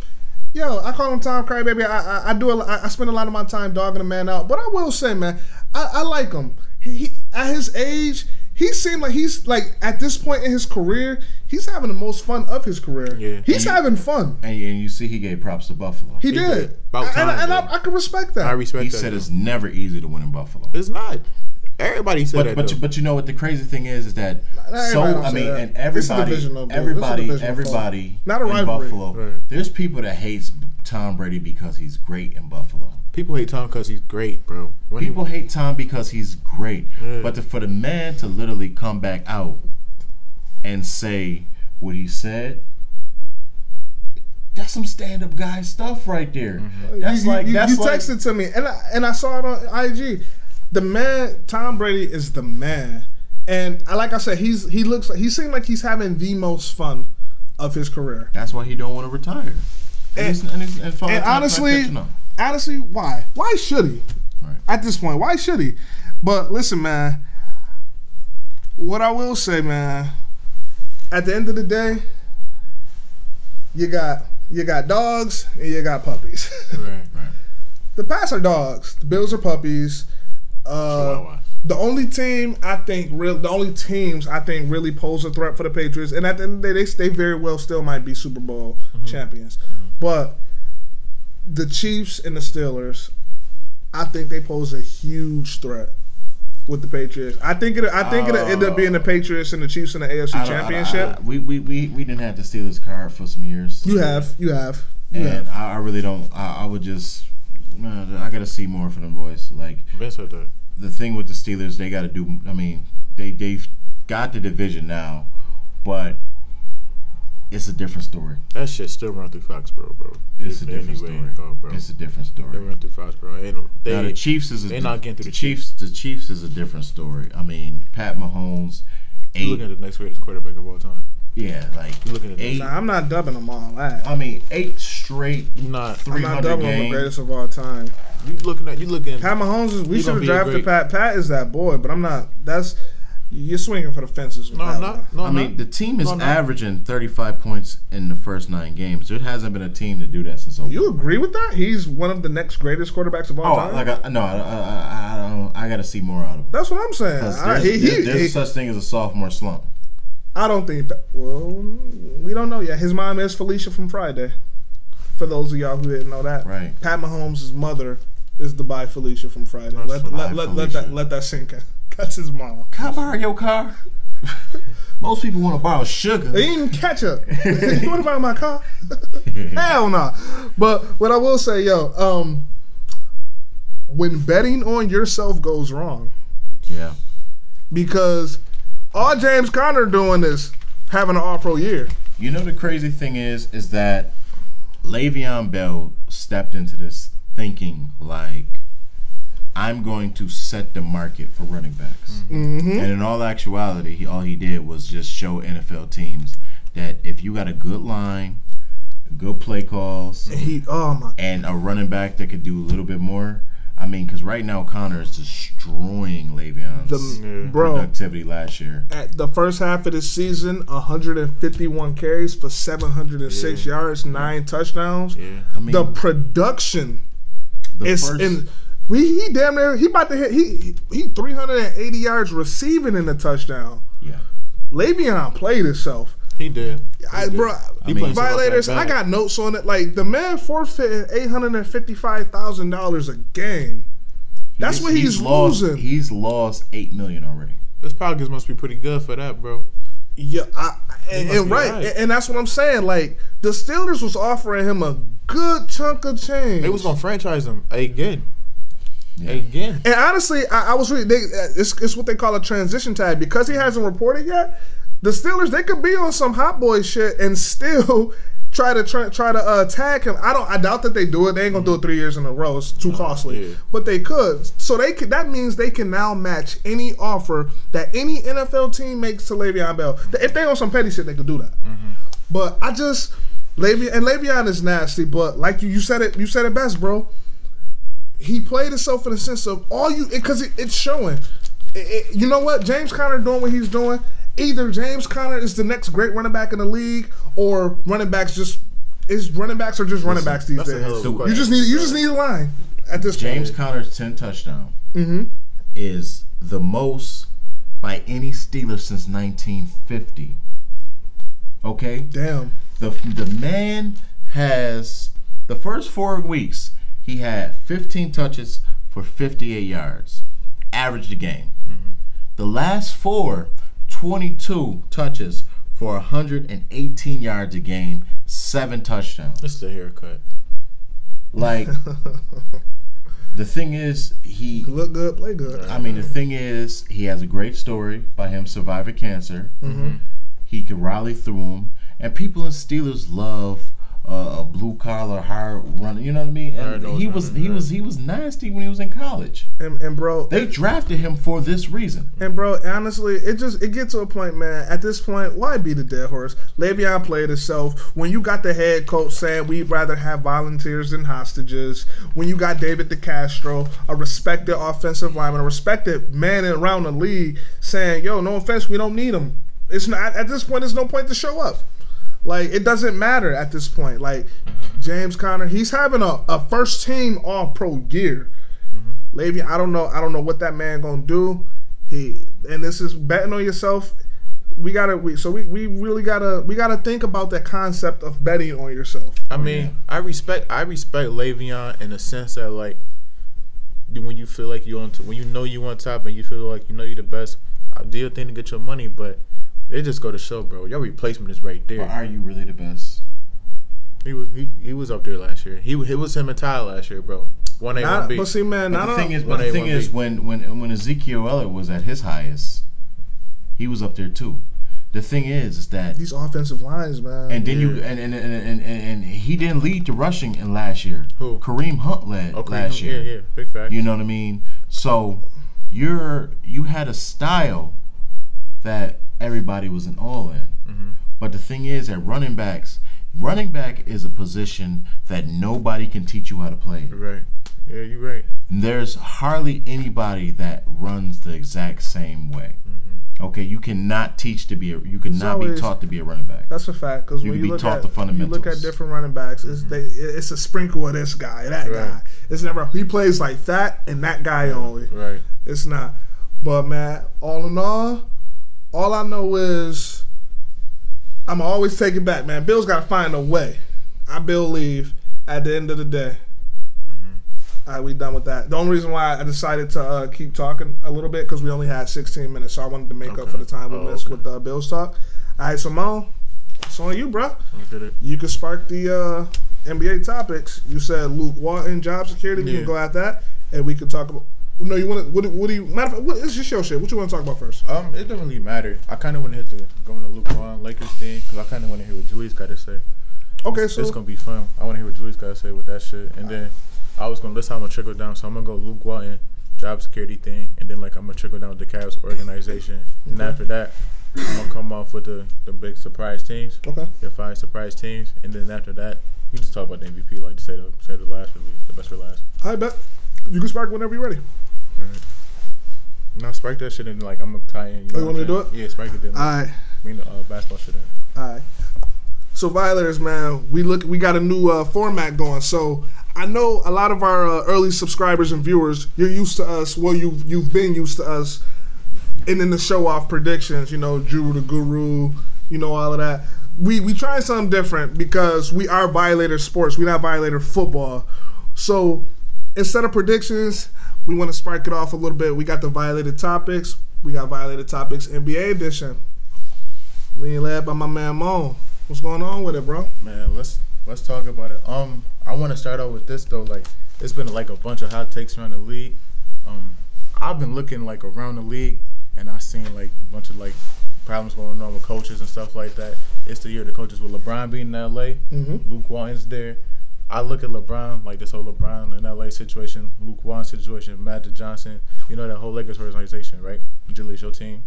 A: I call him Tom Crybaby. I spend a lot of my time dogging the man out, but I will say, man, I like him. He at his age, he seemed like he's like at this point in his career, he's having the most fun of his career.
C: Yeah.
A: He's having fun.
B: And you see, he gave props to Buffalo.
A: He did.
C: About time,
A: and I can respect that.
C: I respect
B: He
C: that.
B: said it's never easy to win in Buffalo.
C: It's not. Everybody said that.
B: But you know what the crazy thing is that and everybody
A: not a
B: in
A: rivalry.
B: Buffalo.
C: Right.
B: There's people that hates Tom Brady because he's great in Buffalo.
C: People hate Tom because he's great, bro.
B: People hate Tom because he's great.
C: Yeah.
B: But for the man to literally come back out and say what he said, that's some stand-up guy stuff right there.
C: Mm-hmm.
B: That's
A: you
B: like
A: texted to me, and I saw it on IG. The man, Tom Brady, is the man, and like I said, he seemed like he's having the most fun of his career.
B: That's why he don't want to retire. And
A: honestly, why? Why should he?
B: Right.
A: At this point, why should he? But listen, man. What I will say, man. At the end of the day, you got dogs and you got puppies.
C: Right.
A: The Pats are dogs. The Bills are puppies. The only teams I think really pose a threat for the Patriots, and at the end of the day, they very well still might be Super Bowl champions. But the Chiefs and the Steelers, I think they pose a huge threat with the Patriots. I think it'll end up being the Patriots and the Chiefs in the AFC Championship.
B: We didn't have the Steelers card for some years.
A: You have.
B: I really don't. I would just. I got to see more for them boys. Like the thing with the Steelers, they got to do. I mean, they've got the division now, but it's a different story.
C: That shit still run through Foxborough, bro.
B: It's a different story.
C: Bro.
B: It's a different story.
C: They run through Foxborough.
B: Now the Chiefs is
C: not getting through
B: the Chiefs. The Chiefs is a different story. I mean, Pat Mahomes.
C: You're looking at the next greatest quarterback of all time.
B: Yeah, like
C: you're looking at
B: 8.
A: Nah, I'm not dubbing them all that.
B: I mean, 8 straight.
A: I'm not dubbing them the greatest of all time.
C: You looking. Pat
A: Mahomes. We should have drafted Pat. Pat is that boy, but I'm not. You're swinging for the fences. With
B: I mean, the team is averaging 35 points in the first 9 games. There hasn't been a team to do that since.
A: You agree with that? He's one of the next greatest quarterbacks of all time.
B: I got to see more out of him.
A: That's what I'm saying.
B: There's such thing as a sophomore slump.
A: I don't think. Well, we don't know yet. His mom is Felicia from Friday. For those of y'all who didn't know that,
B: right?
A: Pat Mahomes' mother is the by Felicia from Friday. Let that sink in. That's his mom.
B: Can I borrow your car? Most people want to borrow sugar.
A: They ain't even ketchup. You want to borrow my car? Hell no. But what I will say, when betting on yourself goes wrong,
B: yeah,
A: because all James Conner doing is having an All-Pro year.
B: You know the crazy thing is that Le'Veon Bell stepped into this thinking like, I'm going to set the market for running backs.
A: Mm-hmm.
B: And in all actuality, all he did was just show NFL teams that if you got a good line, good play calls, and a running back that could do a little bit more. I mean, because right now Connor is destroying Le'Veon's productivity last year.
A: At the first half of the season, 151 carries for 706 yards, 9 touchdowns.
C: Yeah.
B: I mean,
A: the production he damn near about to hit he 380 yards receiving in the touchdown.
B: Yeah,
A: Le'Veon played himself.
C: He did.
A: Violators. I got notes on it. Like the man forfeited $855,000 a game. That's what he's losing.
B: He's lost $8 million already.
C: This podcast must be pretty good for that, bro.
A: Yeah, and that's what I'm saying. Like the Steelers was offering him a good chunk of change.
C: They was gonna franchise him again.
B: Yeah.
C: Again.
A: And honestly, I was reading. It's what they call a transition tag because he hasn't reported yet. The Steelers, they could be on some hot boy shit and still try to tag him. I doubt that they do it. They ain't gonna do it 3 years in a row. It's too costly.
C: Yeah.
A: But they could. So that means they can now match any offer that any NFL team makes to Le'Veon Bell. If they on some petty shit, they could do that.
C: Mm-hmm.
A: But Le'Veon is nasty. But like you said it best, bro. He played himself in the sense of because it's showing. You know what? James Conner doing what he's doing. Either James Conner is the next great running back in the league, or running backs are just running backs these days. You just need a line at this point.
B: James Conner's 10 touchdown
A: mm-hmm.
B: is the most by any Steeler since 1950. Okay?
A: Damn.
B: The man has, the first 4 weeks, he had 15 touches for 58 yards. Averaged a game. Mm-hmm. The last 4, 22 touches for 118 yards a game, 7 touchdowns.
C: It's the haircut.
B: Like, the thing is, he
A: look good, play good.
B: I mean, the thing is, he has a great story by him surviving cancer.
A: Mm-hmm.
B: He could rally through them, and people in Steelers love a blue collar, hard runner. You know what I mean? And he was nasty when he was in college.
A: And bro,
B: they drafted him for this reason.
A: And bro, honestly, it gets to a point, man. At this point, why beat a dead horse? Le'Veon played himself. When you got the head coach saying we'd rather have volunteers than hostages, when you got David DeCastro, a respected offensive lineman, a respected man around the league, saying, "Yo, no offense, we don't need him." It's not at this point. There's no point to show up. Like, it doesn't matter at this point. Like, James Conner, he's having a first team All-Pro year. Mm-hmm. Le'Veon, I don't know what that man gonna do. And this is betting on yourself. We really gotta think about that concept of betting on yourself.
C: I mean, I respect Le'Veon in the sense that, like, when you feel like when you know you on top and you feel like you know you're the best, I'll do your thing to get your money, but it just go to show, bro. Your replacement is right there.
B: But are you really the best?
C: He was up there last year. It was him and Ty last year, bro. 1A, 1B.
A: But see, man,
B: the thing is, when Ezekiel Elliott was at his highest, he was up there too. The thing is that
A: these offensive lines, man.
B: And then and he didn't lead the rushing in last year.
C: Who?
B: Kareem Hunt led last year.
C: Yeah, big fact.
B: You know what I mean? So you had a style that everybody was in awe in. Mm-hmm. But the thing is that running back is a position that nobody can teach you how to play.
C: Right. Yeah, you're right.
B: There's hardly anybody that runs the exact same way. Mm-hmm. Okay, you cannot be taught to be a running back.
A: That's a fact, because when you look at the fundamentals, you look at different running backs, it's a sprinkle of this guy, that guy. It's never he plays like that and that guy only.
C: Right.
A: It's not. But man, all in all I know is I'm always take it back, man. Bill's got to find a way. I believe at the end of the day. Mm-hmm. All right, we done with that. The only reason why I decided to keep talking a little bit because we only had 16 minutes, so I wanted to make up for the time we missed with Bill's talk. All right, so Mo, it's on you, bro. You can spark the NBA topics. You said Luke Walton, job security. We can go at that, and we could talk about. No, you want to? What do you? Matter of fact, it's just your shit. What you want to talk about first?
C: It doesn't really matter. I kind of want to hit the going to Luke Walton Lakers thing because I kind of want to hear what Julius got to say.
A: Okay,
C: it's gonna be fun. I want to hear what Julius got to say with that shit, and then I was gonna. That's how I'm gonna trickle down. So I'm gonna go Luke Walton job security thing, and then like I'm gonna trickle down with the Cavs organization, and after that, I'm gonna come off with the big surprise teams.
A: Okay.
C: The 5 surprise teams, and then after that, you just talk about the MVP, like to say the last, the best for last.
A: I bet you can spark whenever you're ready.
C: Right. No, spark that shit and like I'm gonna tie in.
A: You want me to do it?
C: Yeah, spark it then.
A: All right.
C: Bring the basketball shit in.
A: All right. So Violators, man, we got a new format going. So I know a lot of our early subscribers and viewers, you're used to us. Well, you've been used to us, and then the show off predictions. You know, Drew the Guru. You know, all of that. We trying something different because we are Violator sports. We're not Violator football. So instead of predictions, we want to spark it off a little bit. We got the Violated Topics. We got Violated Topics NBA edition. Being led by my man Mo. What's going on with it, bro?
C: Man, let's talk about it. I want to start out with this though. Like, it's been like a bunch of hot takes around the league. I've been looking like around the league, and I seen like a bunch of like problems going on with coaches and stuff like that. It's the year the coaches with LeBron being in LA. Mm-hmm. Luke Walton's there. I look at LeBron, like this whole LeBron in LA situation, Luke Walton situation, Magic Johnson, you know that whole Lakers organization, right? Julius, your team.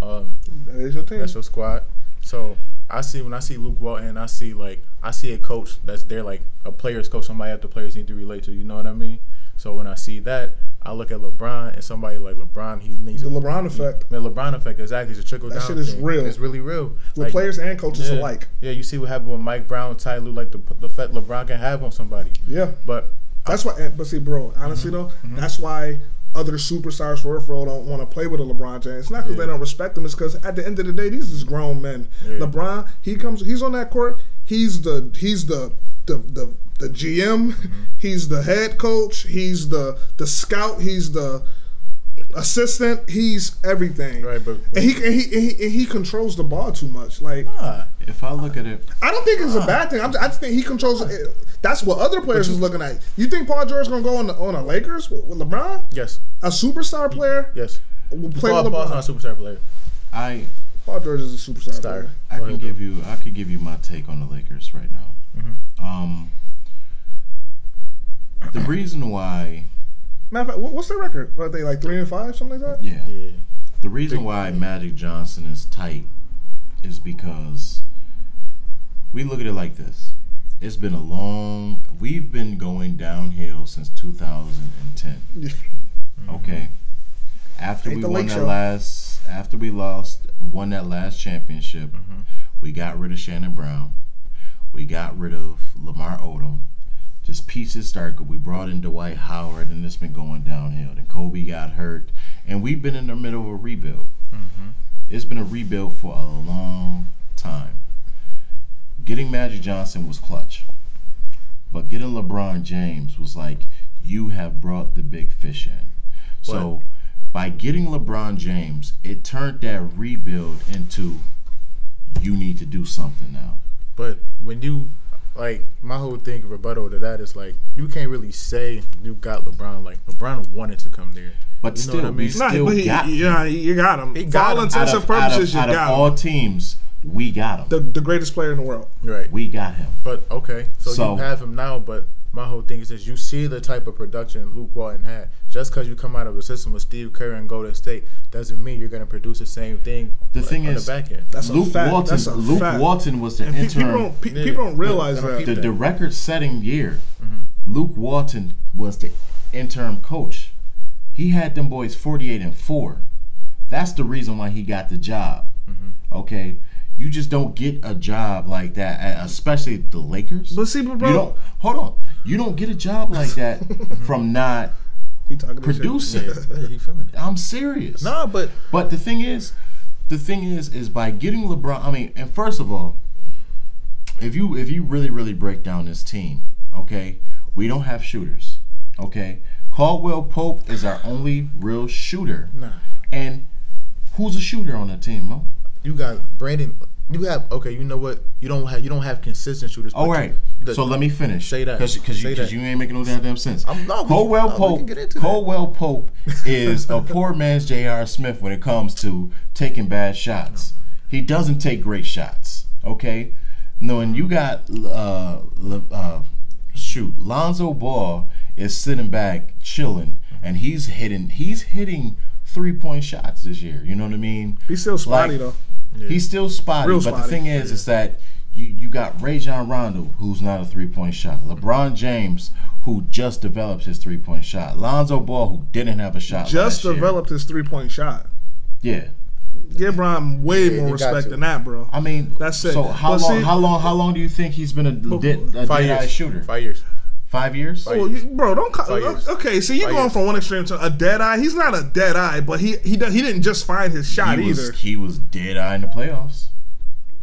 A: That is your team.
C: That's your squad. So when I see Luke Walton, I see a coach that's there, like a player's coach, somebody that the players need to relate to. You know what I mean? So when I see that, I look at LeBron and somebody like LeBron. He needs
A: the LeBron effect.
C: The LeBron effect, exactly. It's a trickle down.
A: That shit is
C: thing.
A: real.
C: It's really real.
A: With like, players and coaches alike.
C: Yeah, you see what happened with Mike Brown, Ty Lue, like the effect LeBron can have on somebody.
A: Yeah,
C: but
A: that's why. But see, bro, honestly though, that's why other superstars for real don't want to play with a LeBron James. It's not because they don't respect him. It's because at the end of the day, these is grown men. Yeah. LeBron, he's on that court. He's the GM. Mm-hmm. He's the head coach. He's the scout. He's the assistant. He's everything. Right, but and he controls the ball too much. Like,
B: if I look at it,
A: I don't think it's a bad thing. I just think he controls it. That's what other players is looking at. You think Paul George is gonna go on the Lakers with LeBron?
C: Yes.
A: A superstar player?
C: Yes.
A: Play with LeBron.
C: Paul's not a superstar player.
A: Paul George is a superstar player.
B: I could give you my take on the Lakers right now. Mm-hmm. The reason why.
A: Matter of fact, what's their record? Are they like 3-5, something like that?
B: Yeah. The reason why Magic Johnson is tight is because we look at it like this. It's been we've been going downhill since 2010. Okay. After we won that last championship, we got rid of Shannon Brown. We got rid of Lamar Odom. Just pieces started. We brought in Dwight Howard, and it's been going downhill. Then Kobe got hurt, and we've been in the middle of a rebuild. It's been a rebuild for a long time. Getting Magic Johnson was clutch, but getting LeBron James was like, you have brought the big fish in. So by getting LeBron James, it turned that rebuild into you need to do something now.
C: But when you my whole thing rebuttal to that is like you can't really say you got LeBron. Like LeBron wanted to come there.
B: But you know what I mean?
A: You got him. For all intents and purposes, you got him.
B: Out of all teams, we got him.
A: The greatest player in the world.
C: Right.
B: We got him.
C: But okay, so you have him now. But my whole thing is this: you see the type of production Luke Walton had. Just because you come out of a system with Steve Kerr and Golden State doesn't mean you're going to produce the same thing.
B: The thing is,
C: on the back end.
A: That's
B: Luke Walton was the interim.
A: People don't realize that
B: the record-setting year. Luke Walton was the interim coach. He had them boys 48-4. That's the reason why he got the job. Okay, you just don't get a job like that, especially the Lakers.
A: But see, bro,
B: you don't get a job like that from not producing. I'm serious.
C: No, but
B: the thing is by getting LeBron. I mean, and first of all, if you really break down this team, okay, we don't have shooters. Okay, Caldwell Pope is our only real shooter. And who's a shooter on that team, Mo?
C: You got Brandon. You have you know what? You don't have consistent shooters.
B: All right. So let me finish.
C: Say that
B: because you ain't making no goddamn sense.
C: Caldwell
B: Pope is a poor man's J.R. Smith when it comes to taking bad shots. He doesn't take great shots. Okay. No, and you got Lonzo Ball is sitting back chilling, and he's hitting 3-point shots this year. You know what I mean?
A: He's still spotty though.
B: Yeah. He's still spotty, but the thing is that you got Rajon Rondo, who's not a 3-point shot. LeBron James, who just developed his 3-point shot. Lonzo Ball, who didn't have a shot
A: just developed his 3-point shot.
B: Yeah.
A: Give Bron way more respect than that, bro.
B: I mean,
A: that's it.
B: So how long do you think he's been a dead-eye shooter?
C: 5 years.
B: 5 years?
A: Bro, don't call. Okay, so you're going from one extreme to a dead eye. He's not a dead eye, but he didn't just find his shot either.
B: He was dead eye in the playoffs.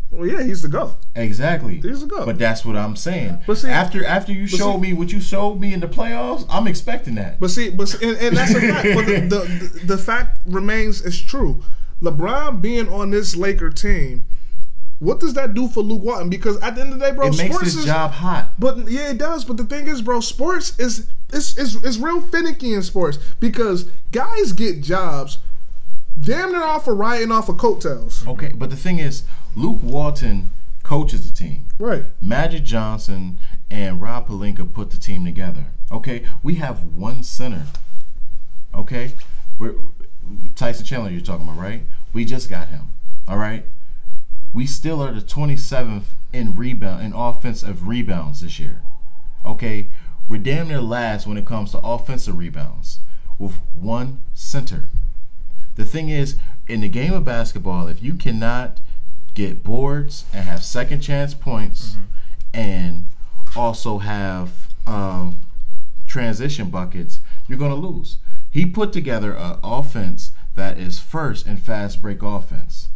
A: Well, yeah, he's the GOAT.
B: Exactly.
A: He's the GOAT.
B: But that's what I'm saying.
A: But see,
B: after you showed me what you showed me in the playoffs, I'm expecting that.
A: And that's a fact. But the fact remains is true. LeBron being on this Laker team, what does that do for Luke Walton? Because at the end of the day, bro,
B: it makes his job hot.
A: But yeah, it does. But the thing is, bro, sports is real finicky in sports because guys get jobs damn near off of riding off of coattails.
B: Okay, but the thing is, Luke Walton coaches the team.
A: Right.
B: Magic Johnson and Rob Pelinka put the team together. Okay, we have one center. Okay, Tyson Chandler you're talking about, right? We just got him. All right. We still are the 27th in offensive rebounds this year. Okay, we're damn near last when it comes to offensive rebounds with one center. The thing is, in the game of basketball, if you cannot get boards and have second chance points and also have transition buckets, you're going to lose. He put together an offense that is first in fast break offense.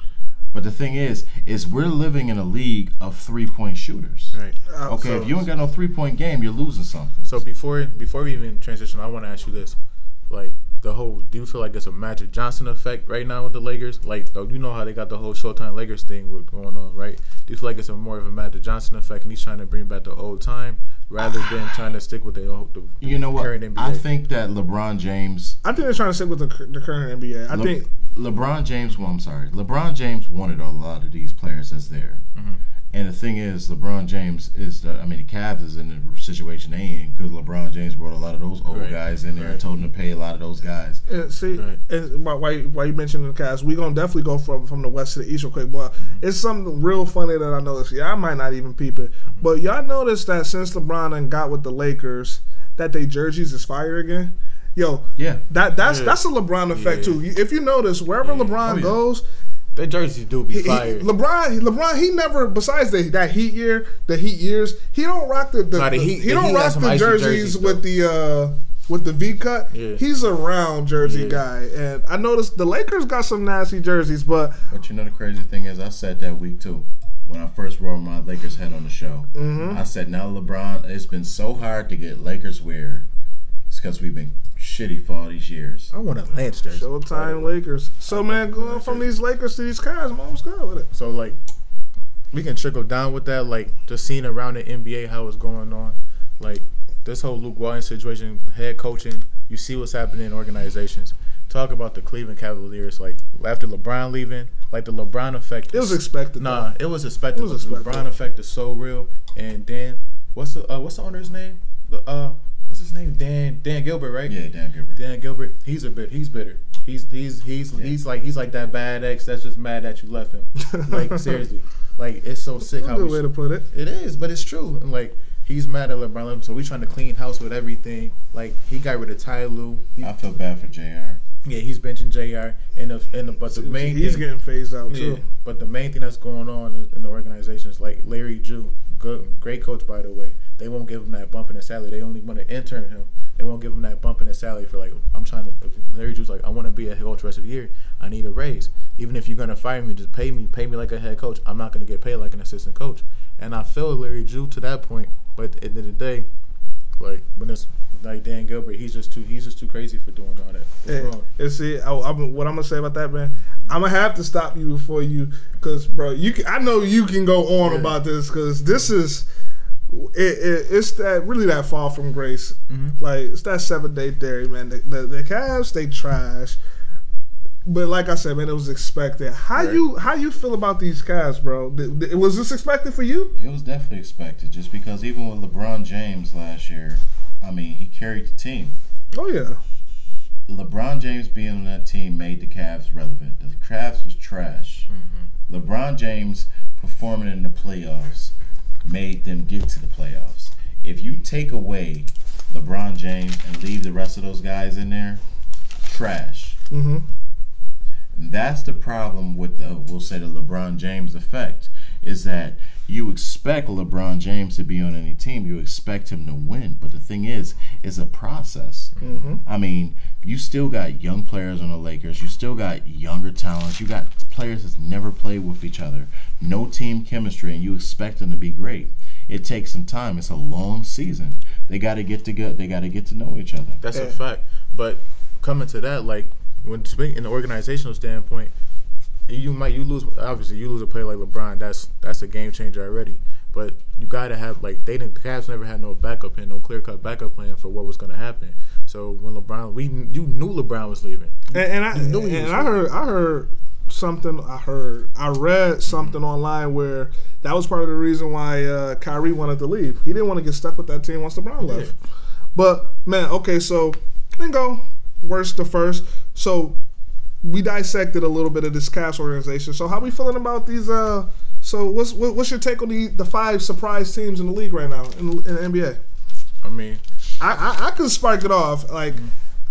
B: But the thing is we're living in a league of 3-point shooters.
C: Right.
B: Okay, if you ain't got no 3-point game, you're losing something.
C: So before we even transition, I want to ask you this: like do you feel like it's a Magic Johnson effect right now with the Lakers? Like, you know how they got the whole Showtime Lakers thing going on, right? Do you feel like it's more of a Magic Johnson effect, and he's trying to bring back the old time rather than trying to stick with the
B: you know what?
C: current NBA?
B: I think that LeBron James.
A: I think they're trying to stick with the current NBA. I think
B: LeBron James. Well, I'm sorry. LeBron James wanted a lot of these players that's there. Mm-hmm. And the thing is, LeBron James the Cavs is in the situation they in because LeBron James brought a lot of those old guys in there and told them to pay a lot of those guys.
A: And why you mentioning the Cavs, we're going to definitely go from the west to the east real quick, but it's something real funny that I noticed. Yeah, I might not even peep it, but y'all noticed that since LeBron done got with the Lakers, that they jerseys is fire again? Yo,
B: yeah,
A: that's a LeBron effect too. If you notice, wherever LeBron goes,
C: the jerseys do be fire.
A: LeBron, he never, besides that Heat years, he don't rock the jerseys with the V cut. Yeah. He's a round jersey guy, and I noticed the Lakers got some nasty jerseys, but
B: you know the crazy thing is, I said that week too when I first wore my Lakers hat on the show. Mm-hmm. I said, now LeBron, it's been so hard to get Lakers wear. It's because we've been shitty for all these years.
C: I want a Lance jersey.
A: Showtime Lakers. So, man, going from these Lakers to these Cavs, I'm almost good with it.
C: So, like, we can trickle down with that, like, just seeing around the NBA how it's going on. Like, this whole Luke Walton situation, head coaching, you see what's happening in organizations. Talk about the Cleveland Cavaliers, like, after LeBron leaving, like, the LeBron effect.
A: It was expected.
C: Nah, it was expected. The LeBron effect is so real. And then, what's the owner's name? What's his name? Dan Gilbert, right?
B: Yeah, Dan Gilbert.
C: Dan Gilbert. He's bitter. He's like that bad ex that's just mad that you left him. Like, seriously. Like, it's so sick.
A: That's a good way to put it.
C: It is, but it's true. And, like, he's mad at LeBron left him, so we trying to clean house with everything. Like, he got rid of Ty Lue.
B: I feel bad for JR.
C: Yeah, he's benching JR, but the main
A: he's getting phased out too.
C: But the main thing that's going on in the organization is, like, Larry Drew, great coach, by the way. They won't give him that bump in his salary. They only want to intern him. They won't give him that bump in his salary for, like, Larry Drew's like, I want to be a head coach the rest of the year. I need a raise. Even if you're going to fire me, just pay me like a head coach. I'm not going to get paid like an assistant coach. And I feel Larry Drew to that point. But at the end of the day, like, when it's like Dan Gilbert, he's just too crazy for doing all that.
A: And see, what I'm gonna say about that, man, I'm gonna have to stop you before you, because, bro, I know you can go on about this, because this is. It's that fall from grace. Mm-hmm. Like, it's that 7-day theory, man. The Cavs, they trash. But like I said, man, it was expected. How you feel about these Cavs, bro? Was this expected for you?
B: It was definitely expected, just because even with LeBron James last year, I mean, he carried the team.
A: Oh, yeah.
B: LeBron James being on that team made the Cavs relevant. The Cavs was trash. Mm-hmm. LeBron James performing in the playoffs made them get to the playoffs. If you take away LeBron James and leave the rest of those guys in there, trash. Mm-hmm. And that's the problem with we'll say the LeBron James effect, is that you expect LeBron James to be on any team. You expect him to win. But the thing is, it's a process. Mm-hmm. I mean, you still got young players on the Lakers. You still got younger talents. You got players that's never played with each other. No team chemistry, and you expect them to be great. It takes some time. It's a long season. They got to get to know each other.
C: That's a fact. But coming to that, like, when speaking in the organizational standpoint, you lose a player like LeBron. That's a game changer already. But you gotta have, like, the Cavs never had no backup plan, no clear cut backup plan for what was gonna happen. So when you knew LeBron was leaving,
A: I heard something. I read something online where that was part of the reason why Kyrie wanted to leave. He didn't want to get stuck with that team once LeBron left. But man, okay, so we go worst to first. So we dissected a little bit of this Cavs organization. So how we feeling about these? So what's your take on the 5 surprise teams in the league right now in the NBA?
C: I mean,
A: I could spark it off. Like,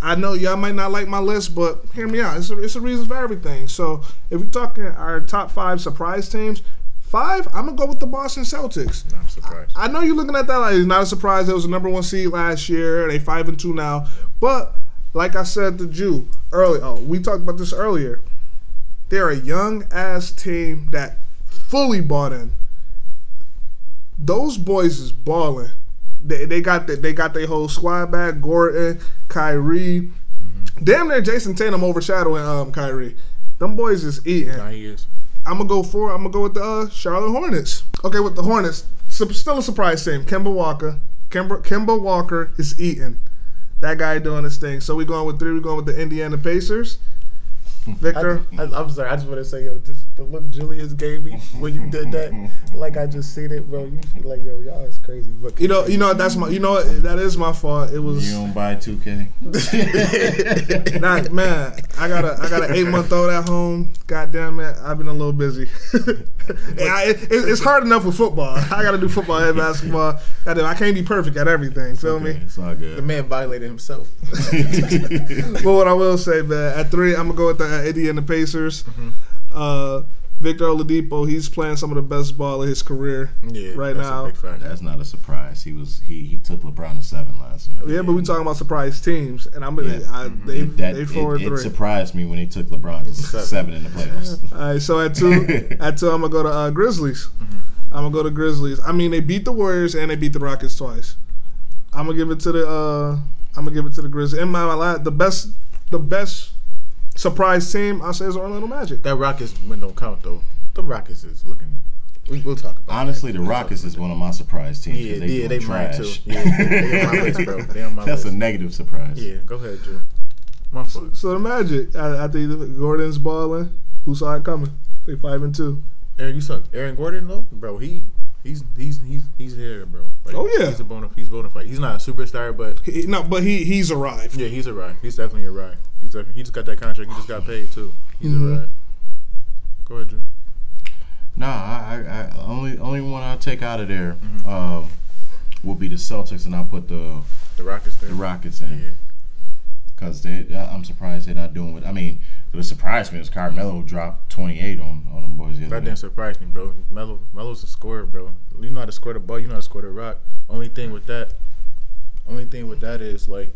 A: I know y'all might not like my list, but hear me out. It's a reason for everything. So if we're talking our top 5 surprise teams, 5, I'm gonna go with the Boston Celtics.
C: I'm surprised.
A: I know you're looking at that like it's not a surprise. It was the #1 seed last year. They 5-2 now, but like I said to Jew earlier, we talked about this earlier. They're a young ass team that fully bought in. Those boys is balling. They got their whole squad back. Gordon, Kyrie, damn near Jason Tatum overshadowing Kyrie. Them boys is eating.
C: Nah, he is.
A: I'm gonna go with the Charlotte Hornets. Okay, with the Hornets, still a surprise team. Kemba Walker is eating. That guy doing his thing. So we going with 3. We going with the Indiana Pacers. Victor,
C: I'm sorry. I just want to say, yo, just the look Julius gave me when you did that, like I just seen it, bro. You feel like, yo, y'all is crazy. But
A: you know that is my fault. It was
B: you don't buy 2K.
A: Nah, man, I got an 8-month-old at home. God damn it, I've been a little busy. It's hard enough with football. I got to do football and basketball. I can't be perfect at everything. Feel me?
B: It's all good.
C: The man violated himself.
A: But what I will say, man, at 3, I'm gonna go with the Indiana Pacers. Victor Oladipo, he's playing some of the best ball of his career right now.
B: That's not a surprise. He took LeBron to 7 last year.
A: Yeah, but we talking about surprise teams, and they forward 3.
B: It surprised me when he took LeBron to 7 in the playoffs.
A: All right, so at 2, I'm gonna go to Grizzlies. I'm gonna go to Grizzlies. I mean, they beat the Warriors and they beat the Rockets twice. I'm gonna give it to the Grizzlies. In my the best surprise team, I'll say, is Orlando Magic.
C: That Rockets win don't count though. The Rockets is looking. We'll talk about.
B: Honestly, the Rockets is one of my surprise teams.
C: Yeah, they
B: trash.
C: mine too. Yeah, they on my list, bro. They on my
B: That's
C: list.
B: a negative surprise.
C: Yeah, go ahead, Joe. My fault.
A: So the Magic, I think Gordon's balling. Who saw it coming? They 5-2.
C: Aaron, you saw Aaron Gordon though, bro. He's here, bro. Like,
A: oh yeah,
C: he's bona fide. He's not a superstar, but
A: he's arrived.
C: Yeah, he's arrived. He's definitely arrived. He just got that contract. He just got paid too. He's arrived. Go ahead, Drew.
B: Nah, I only one I'll take out of there will be the Celtics, and I'll put the
C: Rockets there.
B: The Rockets in. Because I'm surprised they're not doing what. I mean, what surprised me was Carmelo dropped 28 on them boys the other day.
C: That didn't surprise me, bro. Melo's a scorer, bro. You know how to score the ball. You know how to score the rock. Only thing with that is like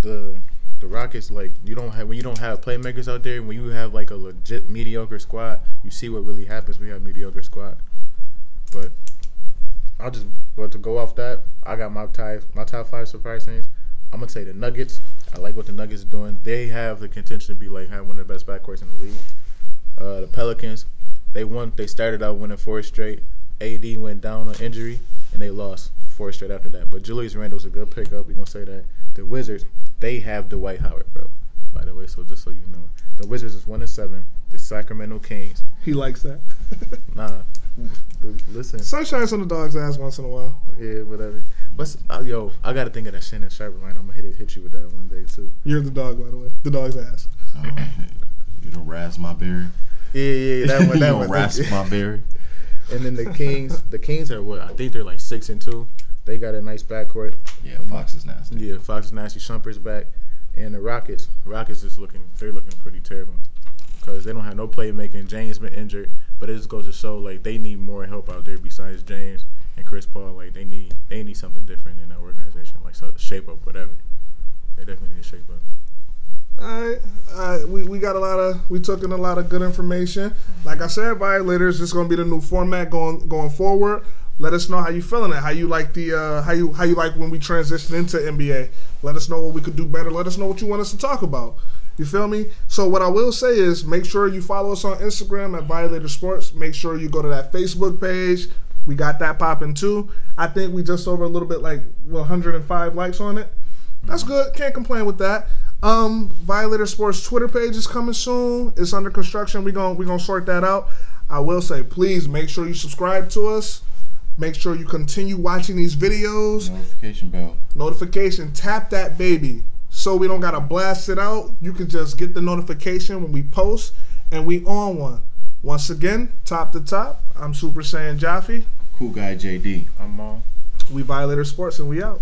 C: the Rockets, like when you don't have playmakers out there, when you have like a legit mediocre squad, you see what really happens when you have a mediocre squad. But to go off that, I got my top 5 surprise things. I'm gonna say the Nuggets. I like what the Nuggets are doing. They have the contention to be like have one of the best backcourts in the league. The Pelicans, they started out winning 4 straight. AD went down on injury and they lost 4 straight after that. But Julius Randle's a good pickup. We're gonna say that. The Wizards, they have Dwight Howard, bro. By the way, so just so you know, the Wizards is 1-7. The Sacramento Kings.
A: He likes that.
C: Nah, listen.
A: Sun shines on the dog's ass once in a while.
C: Yeah, whatever. But yo, I gotta think of that Shannon Sharp line. I'm gonna hit you with that one day too.
A: You're the dog, by the way. The dog's ass.
B: You don't rasp my berry.
C: Yeah, that one. That one.
B: Rasp my berry.
C: And then the Kings are what? I think they're like 6-2. They got a nice backcourt.
B: Yeah, Fox is nasty.
C: Yeah, Fox is nasty. Shumpert's back, and the Rockets is looking pretty terrible because they don't have no playmaking. James been injured, but it just goes to show like they need more help out there besides James and Chris Paul. Like they need something different in that organization, like shape up, whatever. They definitely need to shape up.
A: All right. We took in a lot of good information. Like I said, Violators, this is gonna be the new format going forward. Let us know how you feeling it. How you like how you like when we transition into NBA. Let us know what we could do better. Let us know what you want us to talk about. You feel me? So what I will say is make sure you follow us on Instagram at Violator Sports. Make sure you go to that Facebook page. We got that popping too. I think we just over a little bit like 105 likes on it. That's good. Can't complain with that. Violator Sports Twitter page is coming soon. It's under construction. We gonna sort that out. I will say, please make sure you subscribe to us. Make sure you continue watching these videos.
B: Notification bell.
A: Notification. Tap that baby. So we don't gotta blast it out. You can just get the notification when we post, and we on one. Once again, top to top. I'm Super Saiyan Jaffe.
B: Cool guy JD.
C: I'm on.
A: We Violator Sports, and we out.